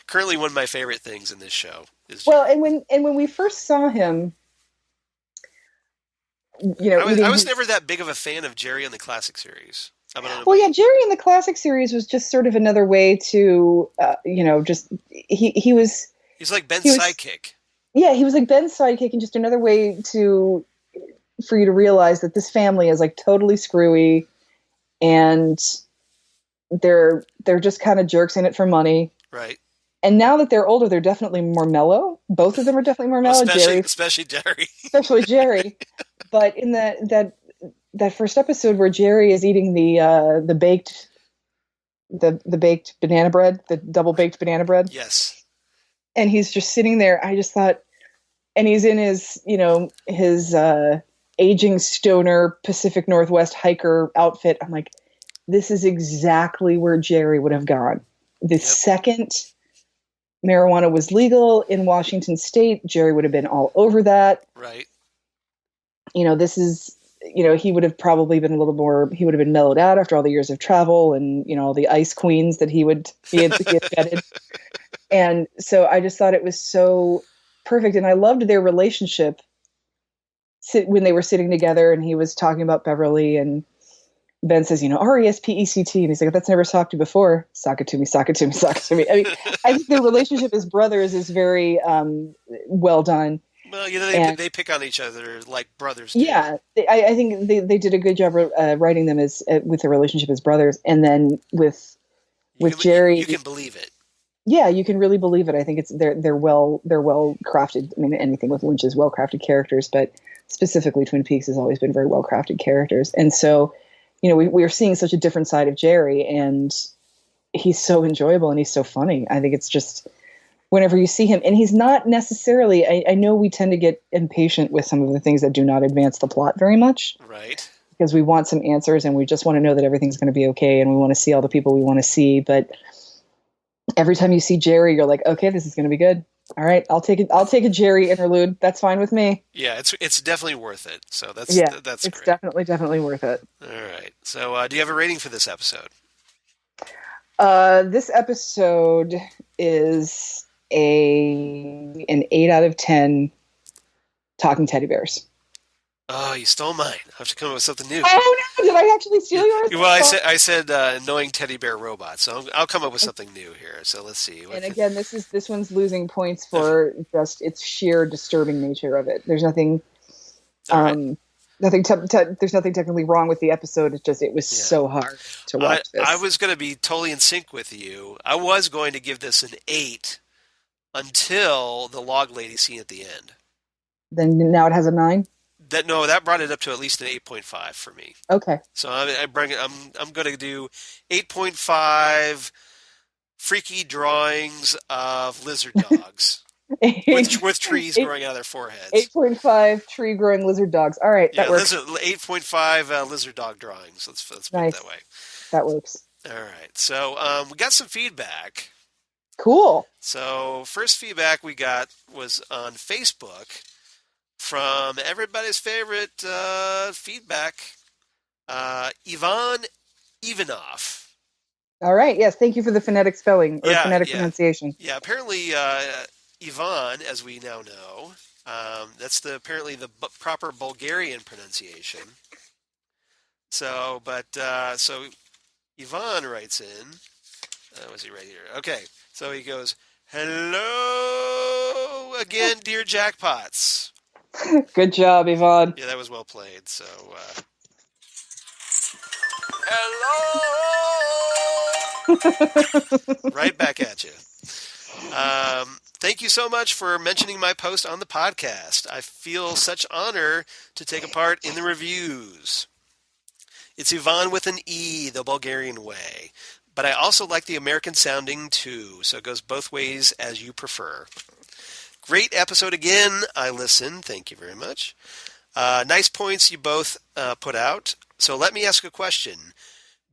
Currently one of my favorite things in this show is Jerry. Well, and when we first saw him, I was never that big of a fan of Jerry in the classic series. Well, yeah, Jerry in the classic series was just sort of another way to, he was. He's like Ben's sidekick. Yeah, he was like Ben's sidekick, and just another way for you to realize that this family is like totally screwy, and they're just kind of jerks in it for money. Right. And now that they're older, they're definitely more mellow. Both of them are definitely more mellow. Especially Jerry. Especially Jerry. But in that first episode where Jerry is eating the baked banana bread, the double baked banana bread. Yes. And he's just sitting there. I just thought, and he's in his aging stoner Pacific Northwest hiker outfit. I'm like, this is exactly where Jerry would have gone. The second marijuana was legal in Washington State, Jerry would have been all over that. Right. This is he would have probably been he would have been mellowed out after all the years of travel and, all the ice queens that he had vetted. And so I just thought it was so perfect. And I loved their relationship when they were sitting together and he was talking about Beverly, and Ben says, Respect. And he's like, that's never talked to before. Sock it to me, sock it to me, sock it to me. I mean, I think their relationship as brothers is very well done. Well, they pick on each other like brothers do. Yeah, I think they did a good job writing them as with their relationship as brothers, and then with Jerry, you can believe it. Yeah, you can really believe it. I think they're well crafted. I mean, anything with Lynch is well crafted characters, but specifically Twin Peaks has always been very well crafted characters, and so we are seeing such a different side of Jerry, and he's so enjoyable and he's so funny. I think it's just. Whenever you see him, and he's not necessarily, I know we tend to get impatient with some of the things that do not advance the plot very much. Right. Because we want some answers and we just want to know that everything's going to be okay and we want to see all the people we want to see. But every time you see Jerry, you're like, okay, this is going to be good. All right, I'll take a Jerry interlude. That's fine with me. Yeah, it's definitely worth it. So that's it's great. definitely worth it. All right. So do you have a rating for this episode? This episode is an 8 out of 10 talking teddy bears. Oh, you stole mine. I have to come up with something new. Oh no! Did I actually steal yours? Well, I said annoying teddy bear robot. So I'll come up with something new here. So let's see. And again, this one's losing points for just its sheer disturbing nature of it. There's nothing. Right. There's nothing technically wrong with the episode. It's just it was so hard to watch. I was going to be totally in sync with you. I was going to give this an 8. Until the log lady scene at the end. Then now it has a 9? That brought it up to at least an 8.5 for me. Okay. So I'm going to do 8.5 freaky drawings of lizard dogs with trees growing out of their foreheads. 8.5 tree growing lizard dogs. All right, that works. 8.5 lizard dog drawings. Let's put it that way. That works. All right. So we got some feedback. Cool. So first feedback we got was on Facebook from everybody's favorite feedback, Ivan Ivanov. All right. Yes. Thank you for the phonetic spelling or phonetic pronunciation. Yeah. Apparently, Ivan, as we now know, that's apparently the proper Bulgarian pronunciation. So Ivan writes in. Was he right here? Okay. So he goes, hello again, dear jackpots. Good job, Ivan. Yeah, that was well played. So, hello! Right back at you. Thank you so much for mentioning my post on the podcast. I feel such honor to take a part in the reviews. It's Ivan with an E, the Bulgarian way. But I also like the American sounding too, so it goes both ways as you prefer. Great episode again. I listened. Thank you very much. Nice points you both put out. So let me ask a question.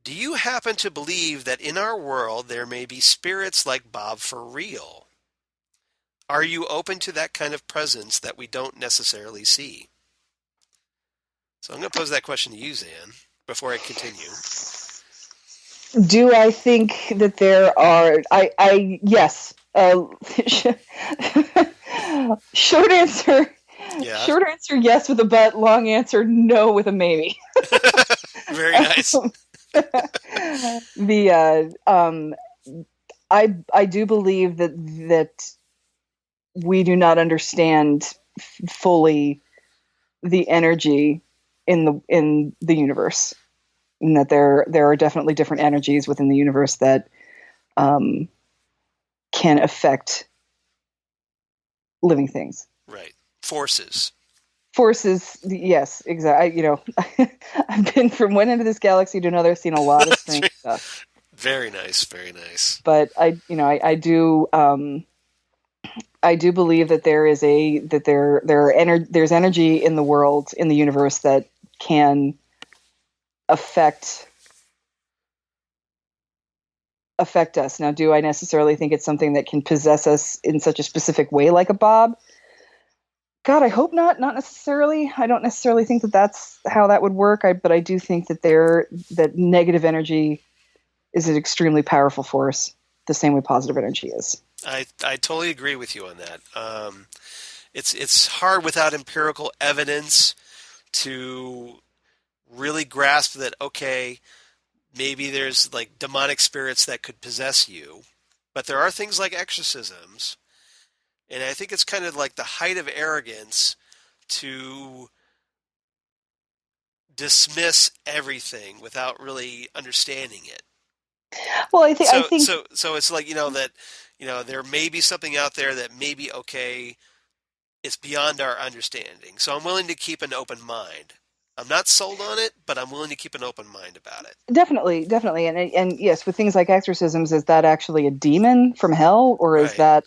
Do you happen to believe that in our world there may be spirits like Bob for real? Are you open to that kind of presence that we don't necessarily see? So I'm going to pose that question to you, Zan, before I continue. Do I think that there are? Yes. Short answer. Yeah. Short answer, yes with a but. Long answer, no with a maybe. Very nice. I do believe that we do not understand fully the energy in the universe. And that there are definitely different energies within the universe that can affect living things. Right. Forces, yes, exactly. I've been from one end of this galaxy to another, seen a lot of strange stuff. Very nice, very nice. But I do believe that there's energy in the world, in the universe, that can affect us. Now, do I necessarily think it's something that can possess us in such a specific way like a Bob? God, I hope not. Not necessarily. I don't necessarily think that that's how that would work. But I do think that that negative energy is an extremely powerful force, the same way positive energy is. I totally agree with you on that. It's hard without empirical evidence to really grasp that, okay, maybe there's like demonic spirits that could possess you, but there are things like exorcisms, and I think it's kind of like the height of arrogance to dismiss everything without really understanding it. Well, I think so it's like, that, there may be something out there that may be okay. It's beyond our understanding. So I'm willing to keep an open mind. I'm not sold on it, but I'm willing to keep an open mind about it. Definitely. And yes, with things like exorcisms, is that actually a demon from hell, or is that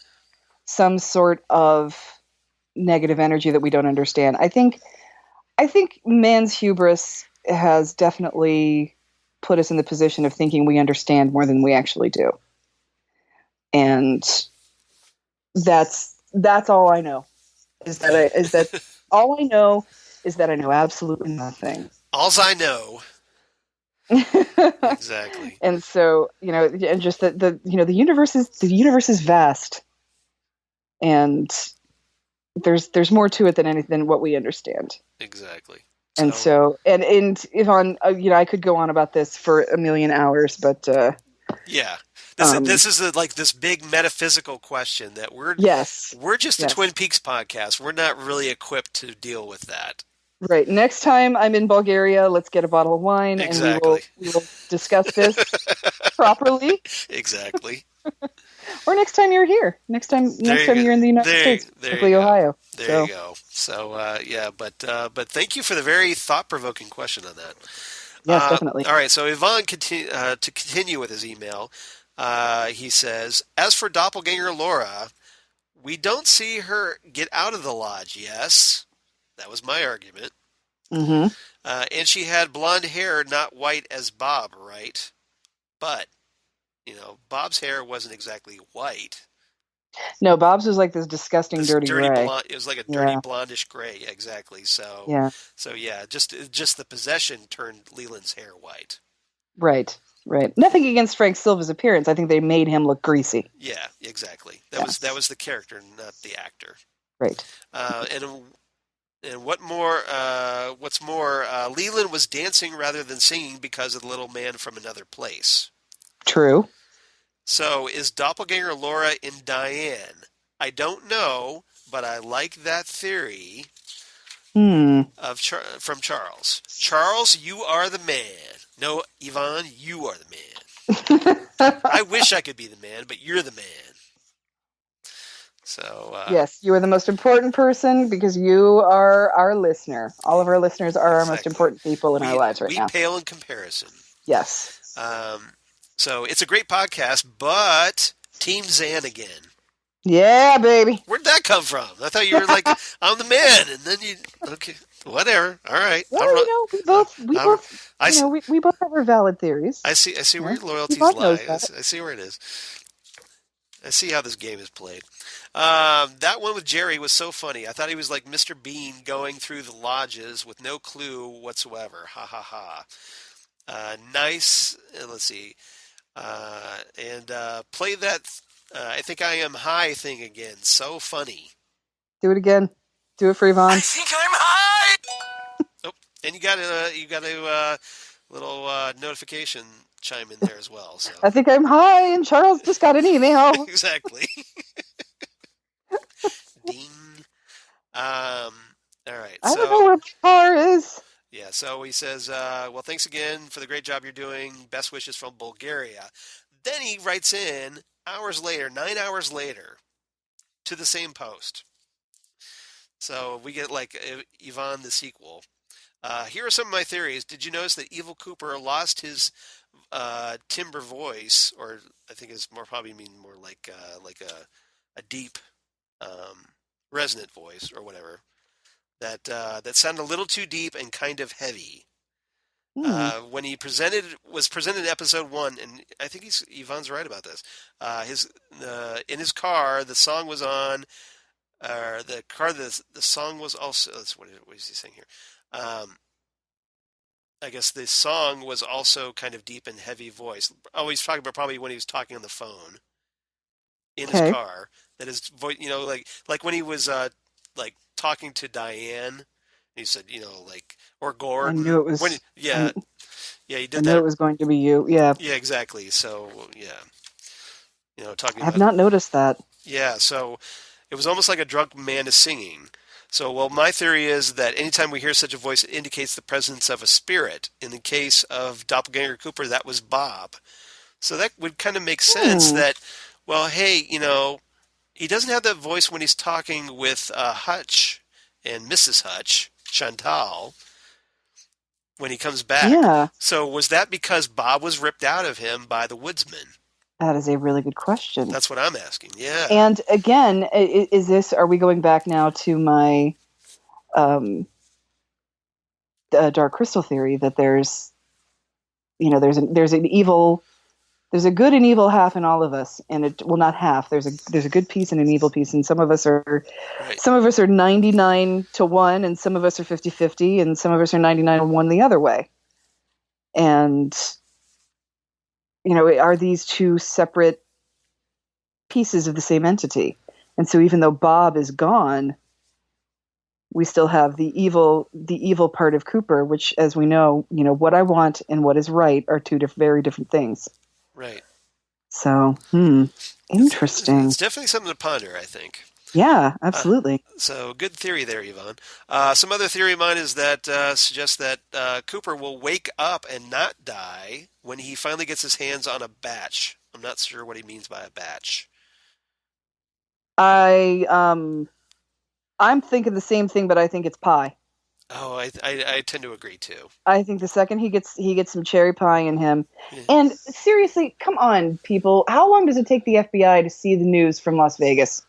some sort of negative energy that we don't understand? I think man's hubris has definitely put us in the position of thinking we understand more than we actually do. And that's all I know. All I know is that I know absolutely nothing. All's I know. Exactly. And so, and just the universe is vast, and there's more to it than what we understand. Exactly. And so Yvonne, I could go on about this for a million hours, but yeah. This is like this big metaphysical question that we're just a Twin Peaks podcast. We're not really equipped to deal with that. Right. Next time I'm in Bulgaria, let's get a bottle of wine and we will discuss this properly. Exactly. Or next time you're here. Next time you're in the United States, particularly Ohio. There you go. So but thank you for the very thought-provoking question on that. Yes, definitely. All right, so Yvonne to continue with his email. He says, as for doppelganger Laura, we don't see her get out of the lodge, yes. That was my argument. Mm-hmm. And she had blonde hair, not white as Bob, right? But, Bob's hair wasn't exactly white. No, Bob's was like this disgusting dirty gray. It was like a dirty blondish gray, exactly. So, just the possession turned Leland's hair white. Right. Nothing against Frank Silva's appearance. I think they made him look greasy. Yeah, exactly. That was the character, not the actor. Right. And what's more, Leland was dancing rather than singing because of the little man from another place. True. So is doppelganger Laura in Diane? I don't know, but I like that theory from Charles. Charles, you are the man. No, Yvonne, you are the man. I wish I could be the man, but you're the man. So yes, you are the most important person because you are our listener. All of our listeners are our most important people in our lives right now. We pale in comparison. Yes. So it's a great podcast, but Team Zan again. Yeah, baby. Where'd that come from? I thought you were like, I'm the man, and then okay, whatever. All right. Well, we both have our valid theories. I see where your loyalties lie. I see where it is. I see how this game is played. That one with Jerry was so funny. I thought he was like Mr. Bean going through the lodges with no clue whatsoever. Ha ha ha. Nice. Let's see. And play that I think I am high thing again. So funny. Do it again. Do it for Yvonne. I think I'm high. Oh, and you got a little notification chime in there as well. So I think I'm high, and Charles just got an email. Exactly. Ding. All right. I don't know where my car is. Yeah, so he says, well, thanks again for the great job you're doing. Best wishes from Bulgaria. Then he writes in 9 hours later, to the same post. So we get like Yvonne the sequel. Here are some of my theories. Did you notice that Evil Cooper lost his timbre voice, or I think it's probably more like a deep resonant voice or whatever, that sounded a little too deep and kind of heavy. When he was presented in episode 1, and I think Yvonne's right about this. In his car, the song was on. the song was also, what is he saying here? I guess the song was also kind of deep and heavy voice. Oh, he's talking about probably when he was talking on the phone in his car. That his voice, like when he was like talking to Diane. He said, or Gordon. I knew it was. He did that. I knew it was going to be you. Yeah. Yeah, exactly. So talking. I have not noticed that. Yeah, so it was almost like a drunk man is singing. So, my theory is that anytime we hear such a voice, it indicates the presence of a spirit. In the case of Doppelganger Cooper, that was Bob. So that would kind of make sense that, well, hey, he doesn't have that voice when he's talking with Hutch and Mrs. Hutch, Chantal, when he comes back. Yeah. So was that because Bob was ripped out of him by the woodsman? That is a really good question. That's what I'm asking. Yeah. And again, are we going back now to my Dark Crystal theory that there's an evil, there's a good and evil half in all of us, and not half. There's a good piece and an evil piece, and some of us are 99 to 1, and some of us are 50-50, and some of us are 99 to 1 the other way. And are these two separate pieces of the same entity? And so even though Bob is gone, we still have the evil part of Cooper, which, as we know, what I want and what is right are two very different things. Right. So, interesting. It's definitely something to ponder, I think. Yeah, absolutely. So good theory there, Yvonne. Some other theory of mine is that suggests that Cooper will wake up and not die when he finally gets his hands on a batch. I'm not sure what he means by a batch. I'm thinking the same thing, but I think it's pie. Oh, I tend to agree too. I think the second he gets some cherry pie in him. Yeah. And seriously, come on, people. How long does it take the FBI to see the news from Las Vegas?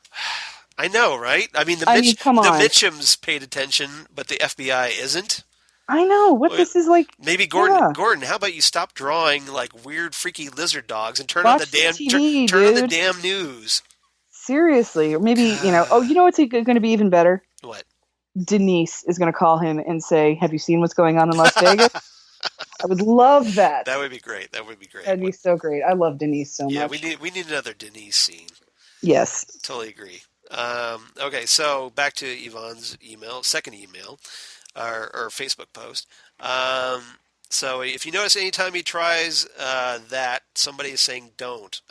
I know, right? I mean, the Mitchums paid attention, but the FBI isn't. I know. This is like... Maybe Gordon, how about you stop drawing like weird, freaky lizard dogs and turn on the damn TV, turn on the damn news? Seriously. Or maybe, you know what's going to be even better? What? Denise is going to call him and say, have you seen what's going on in Las Vegas? I would love that. That would be great. That'd be so great. I love Denise so much. Yeah, we need another Denise scene. Yes. Totally agree. Okay, so back to Yvonne's second email, or Facebook post. So if you notice anytime he tries that, somebody is saying don't.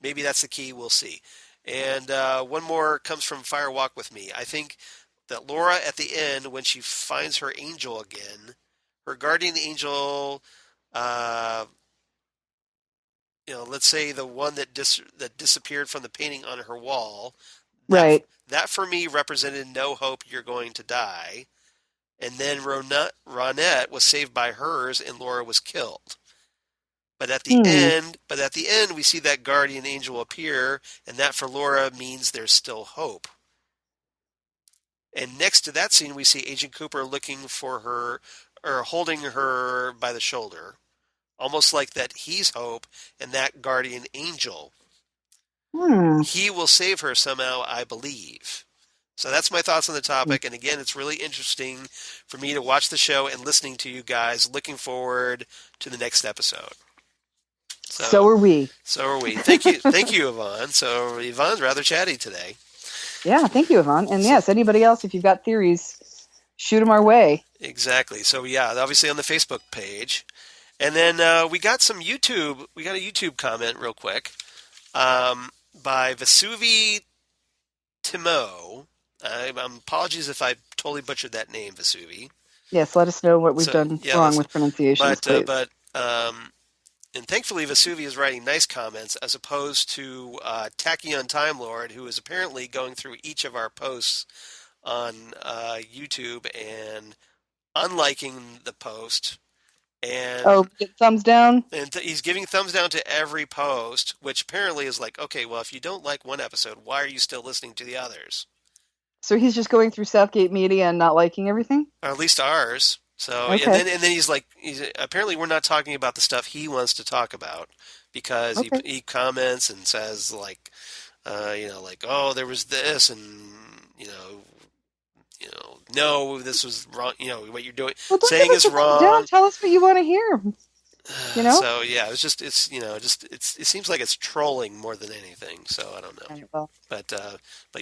Maybe that's the key, we'll see. And one more comes from Firewalk with Me. I think that Laura at the end, when she finds her angel again, her guardian angel, let's say the one that disappeared from the painting on her wall. Right. That for me represented no hope, you're going to die. And then Ronette was saved by hers and Laura was killed. But at the end, we see that guardian angel appear, and that for Laura means there's still hope. And next to that scene, we see Agent Cooper looking for her, or holding her by the shoulder. Almost like that he's hope and that guardian angel. He will save her somehow, I believe. So that's my thoughts on the topic. And again, it's really interesting for me to watch the show and listening to you guys. Looking forward to the next episode. So are we. Thank you, Yvonne. So Yvonne's rather chatty today. Yeah, thank you, Yvonne. And yes, anybody else, if you've got theories, shoot them our way. Exactly. So yeah, obviously on the Facebook page. And then we got a YouTube comment real quick by Vesuvi Timo. Apologies if I totally butchered that name, Vesuvi. Yes, let us know what we've done wrong with pronunciations, please. And thankfully, Vesuvi is writing nice comments as opposed to Tachyon Time Lord, who is apparently going through each of our posts on YouTube and unliking the post. And thumbs down? And he's giving thumbs down to every post, which apparently is like, okay, well, if you don't like one episode, why are you still listening to the others? So he's just going through Southgate Media and not liking everything? Or at least ours. So okay. and then he's like, apparently we're not talking about the stuff he wants to talk about because he comments and says like, like, oh, there was this, and no, this was wrong. What you're doing, Well, don't saying give us is a thumbs down. wrong. Tell us what you want to hear. So yeah, it seems like it's trolling more than anything. So I don't know. Well, but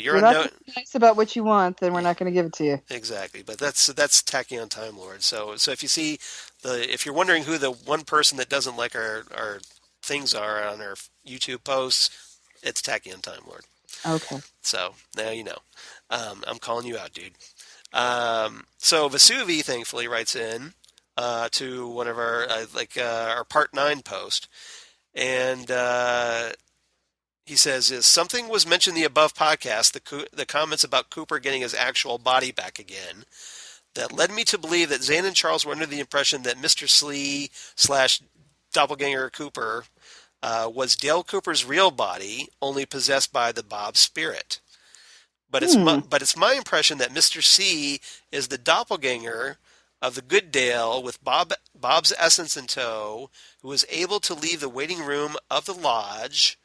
you're not nice about what you want, then we're not going to give it to you. Exactly. But that's tacky on Time Lord. So if you see if you're wondering who the one person that doesn't like our things are on our YouTube posts, it's tacky on Time Lord. Okay. So now you know. I'm calling you out, dude. So Vesuvi thankfully writes in to one of our our Part 9 post, and he says, something was mentioned in the above podcast, the comments about Cooper getting his actual body back again, that led me to believe that Zane and Charles were under the impression that Mr. Slee / Doppelganger Cooper was Dale Cooper's real body, only possessed by the Bob spirit. But it's my impression that Mr. C is the doppelganger of the good Dale with Bob's essence in tow, who was able to leave the waiting room of the lodges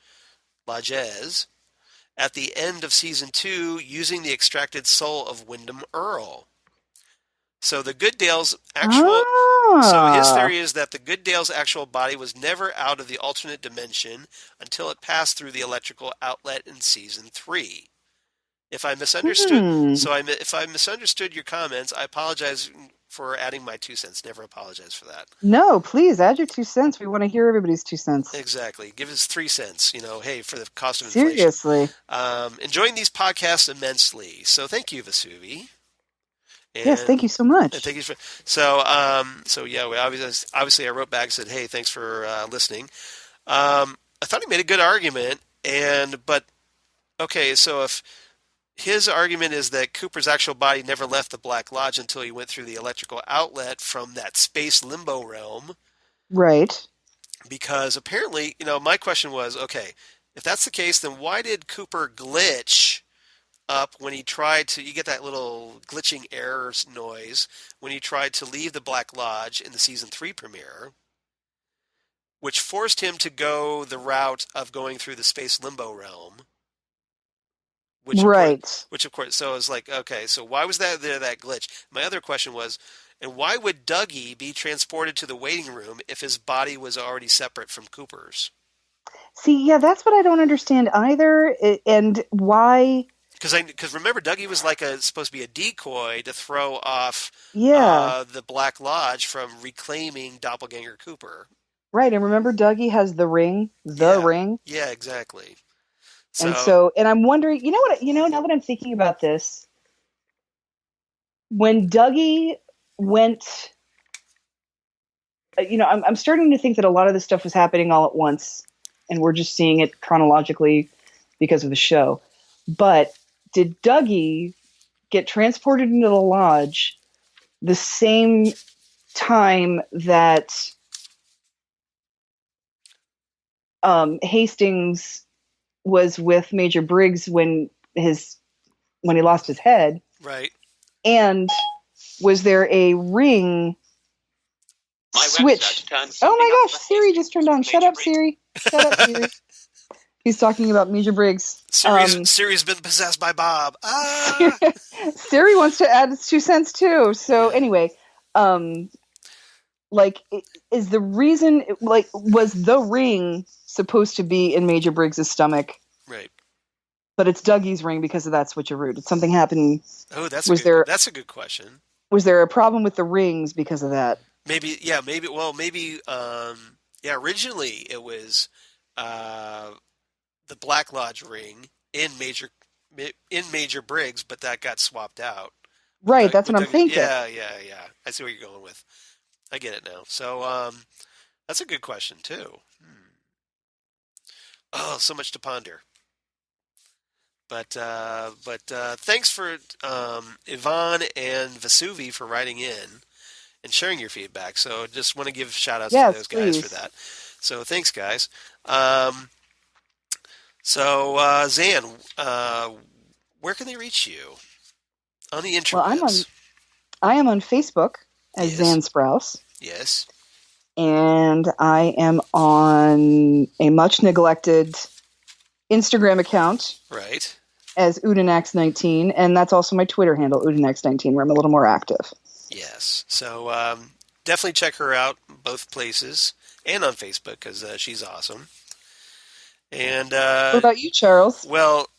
at the end of season 2 using the extracted soul of Wyndham Earl. So the good Dale's So his theory is that the good Dale's actual body was never out of the alternate dimension until it passed through the electrical outlet in season 3. If I misunderstood, if I misunderstood your comments, I apologize for adding my 2 cents. Never apologize for that. No, please add your 2 cents. We want to hear everybody's 2 cents. Exactly. Give us 3 cents. Hey, for the cost of inflation. Seriously. Enjoying these podcasts immensely. So thank you, Vesuvi. Yes, thank you so much. Thank you so yeah, we obviously I wrote back and said, hey, thanks for listening. I thought he made a good argument, but okay, so if his argument is that Cooper's actual body never left the Black Lodge until he went through the electrical outlet from that space limbo realm. Right. Because apparently, my question was, okay, if that's the case, then why did Cooper glitch up when he tried to, you get that little glitching error noise when he tried to leave the Black Lodge in the season 3 premiere, which forced him to go the route of going through the space limbo realm. Which of course, so it's like, okay, so why was that glitch? My other question was, and why would Dougie be transported to the waiting room if his body was already separate from Cooper's? See, yeah, that's what I don't understand either, and why... Because remember, Dougie was supposed to be a decoy to throw off the Black Lodge from reclaiming Doppelganger Cooper. Right, and remember Dougie has the ring? Ring? Yeah, exactly. And I'm wondering, now that I'm thinking about this, when Dougie went, I'm starting to think that a lot of this stuff was happening all at once, and we're just seeing it chronologically because of the show. But did Dougie get transported into the lodge the same time that Hastings was with Major Briggs when he lost his head? Right. And was there a ring switch? Oh my gosh, Siri just turned on. Shut up, Siri. Shut up, Siri. He's talking about Major Briggs. Siri's been possessed by Bob. Ah! Siri wants to add 2 cents too. So anyway, is the reason, was the ring supposed to be in Major Briggs' stomach? Right. But it's Dougie's ring because of that switcheroo. Did something happen? Oh, that's a good question. Was there a problem with the rings because of that? Maybe, yeah, maybe. Well, maybe. Originally it was the Black Lodge ring in Major Briggs, but that got swapped out. Right, that's what I'm thinking. Yeah. I see where you're going with. I get it now. So that's a good question too. Oh, so much to ponder. But thanks for Yvonne and Vesuvi for writing in and sharing your feedback. So just want to give shout outs to those guys for that. So thanks, guys. Zan, where can they reach you on the internet? Well, I am on Facebook as Zan Sprouse. Yes. And I am on a much neglected Instagram account. Right. As Udinax19, and that's also my Twitter handle, Udinax19, where I'm a little more active. Yes. So definitely check her out both places and on Facebook because she's awesome. And what about you, Charles? Well,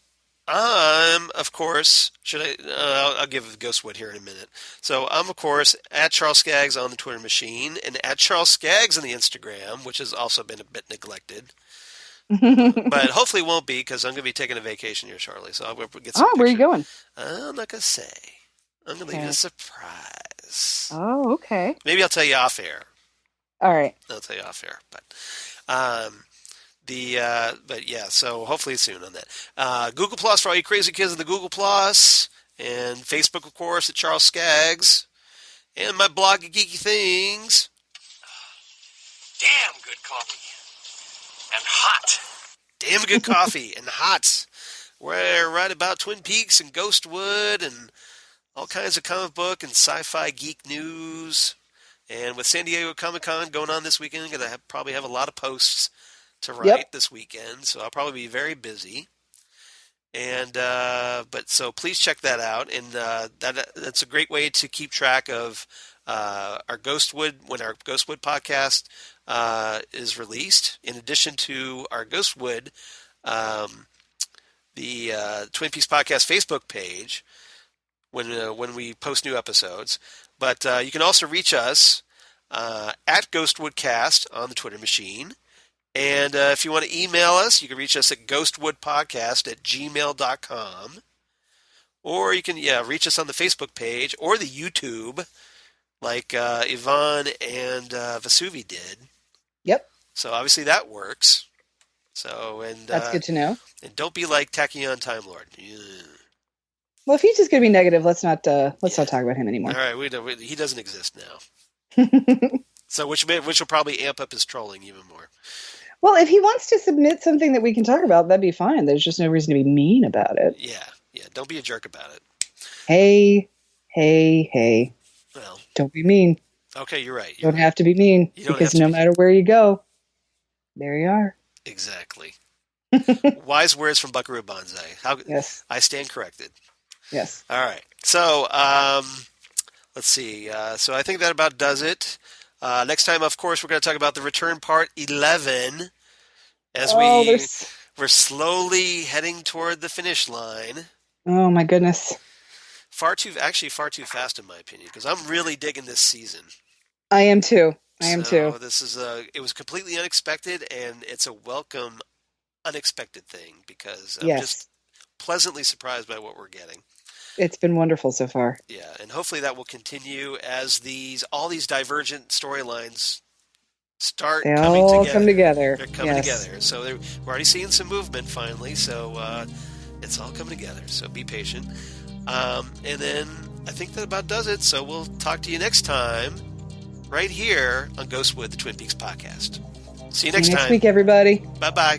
I'm, of course, I'll give Ghostwood here in a minute. So I'm, of course, at Charles Skaggs on the Twitter machine and at Charles Skaggs on the Instagram, which has also been a bit neglected. But hopefully it won't be because I'm going to be taking a vacation here shortly. So I'll get some pictures. Where are you going? I'm not going to say. I'm going to leave it a surprise. Oh, okay. Maybe I'll tell you off air. All right. I'll tell you off air. But yeah, so hopefully soon on that. Google Plus for all you crazy kids in the Google Plus, and Facebook, of course, at Charles Skaggs, and my blog at Geeky Things. Damn good coffee. And hot. Damn good coffee and hot. We're right about Twin Peaks and Ghostwood and all kinds of comic book and sci-fi geek news. And with San Diego Comic-Con going on this weekend, I'm going to probably have a lot of posts to write this weekend, so I'll probably be very busy. And so please check that out. And that's a great way to keep track of our Ghostwood when our Ghostwood podcast is released. In addition to our Ghostwood, the Twin Peaks Podcast Facebook page when we post new episodes. But you can also reach us at Ghostwoodcast on the Twitter machine. And if you want to email us, you can reach us at ghostwoodpodcast@gmail.com. Or you can reach us on the Facebook page or the YouTube, like Yvonne and Vesuvi did. Yep. So obviously that works. So that's good to know. And don't be like Tachyon Time Lord. Yeah. Well, if he's just going to be negative, let's not talk about him anymore. All right, he doesn't exist now. So which will probably amp up his trolling even more. Well, if he wants to submit something that we can talk about, that'd be fine. There's just no reason to be mean about it. Yeah. Don't be a jerk about it. Hey. Well, don't be mean. Okay, you're right. You don't have to be mean because no matter where you go, there you are. Exactly. Wise words from Buckaroo Banzai. Yes. I stand corrected. Yes. All right. So let's see. So I think that about does it. Next time, of course, we're going to talk about the return part 11 as we're slowly heading toward the finish line. Oh, my goodness. Far too fast, in my opinion, because I'm really digging this season. I am too. This is it was completely unexpected, and it's a welcome unexpected thing because I'm just pleasantly surprised by what we're getting. It's been wonderful so far. Yeah, and hopefully that will continue as all these divergent storylines start come together. They're coming together. So we're already seeing some movement finally. So it's all coming together. So be patient. And then I think that about does it. So we'll talk to you next time right here on Ghostwood, the Twin Peaks podcast. See you next time. Next week, everybody. Bye-bye.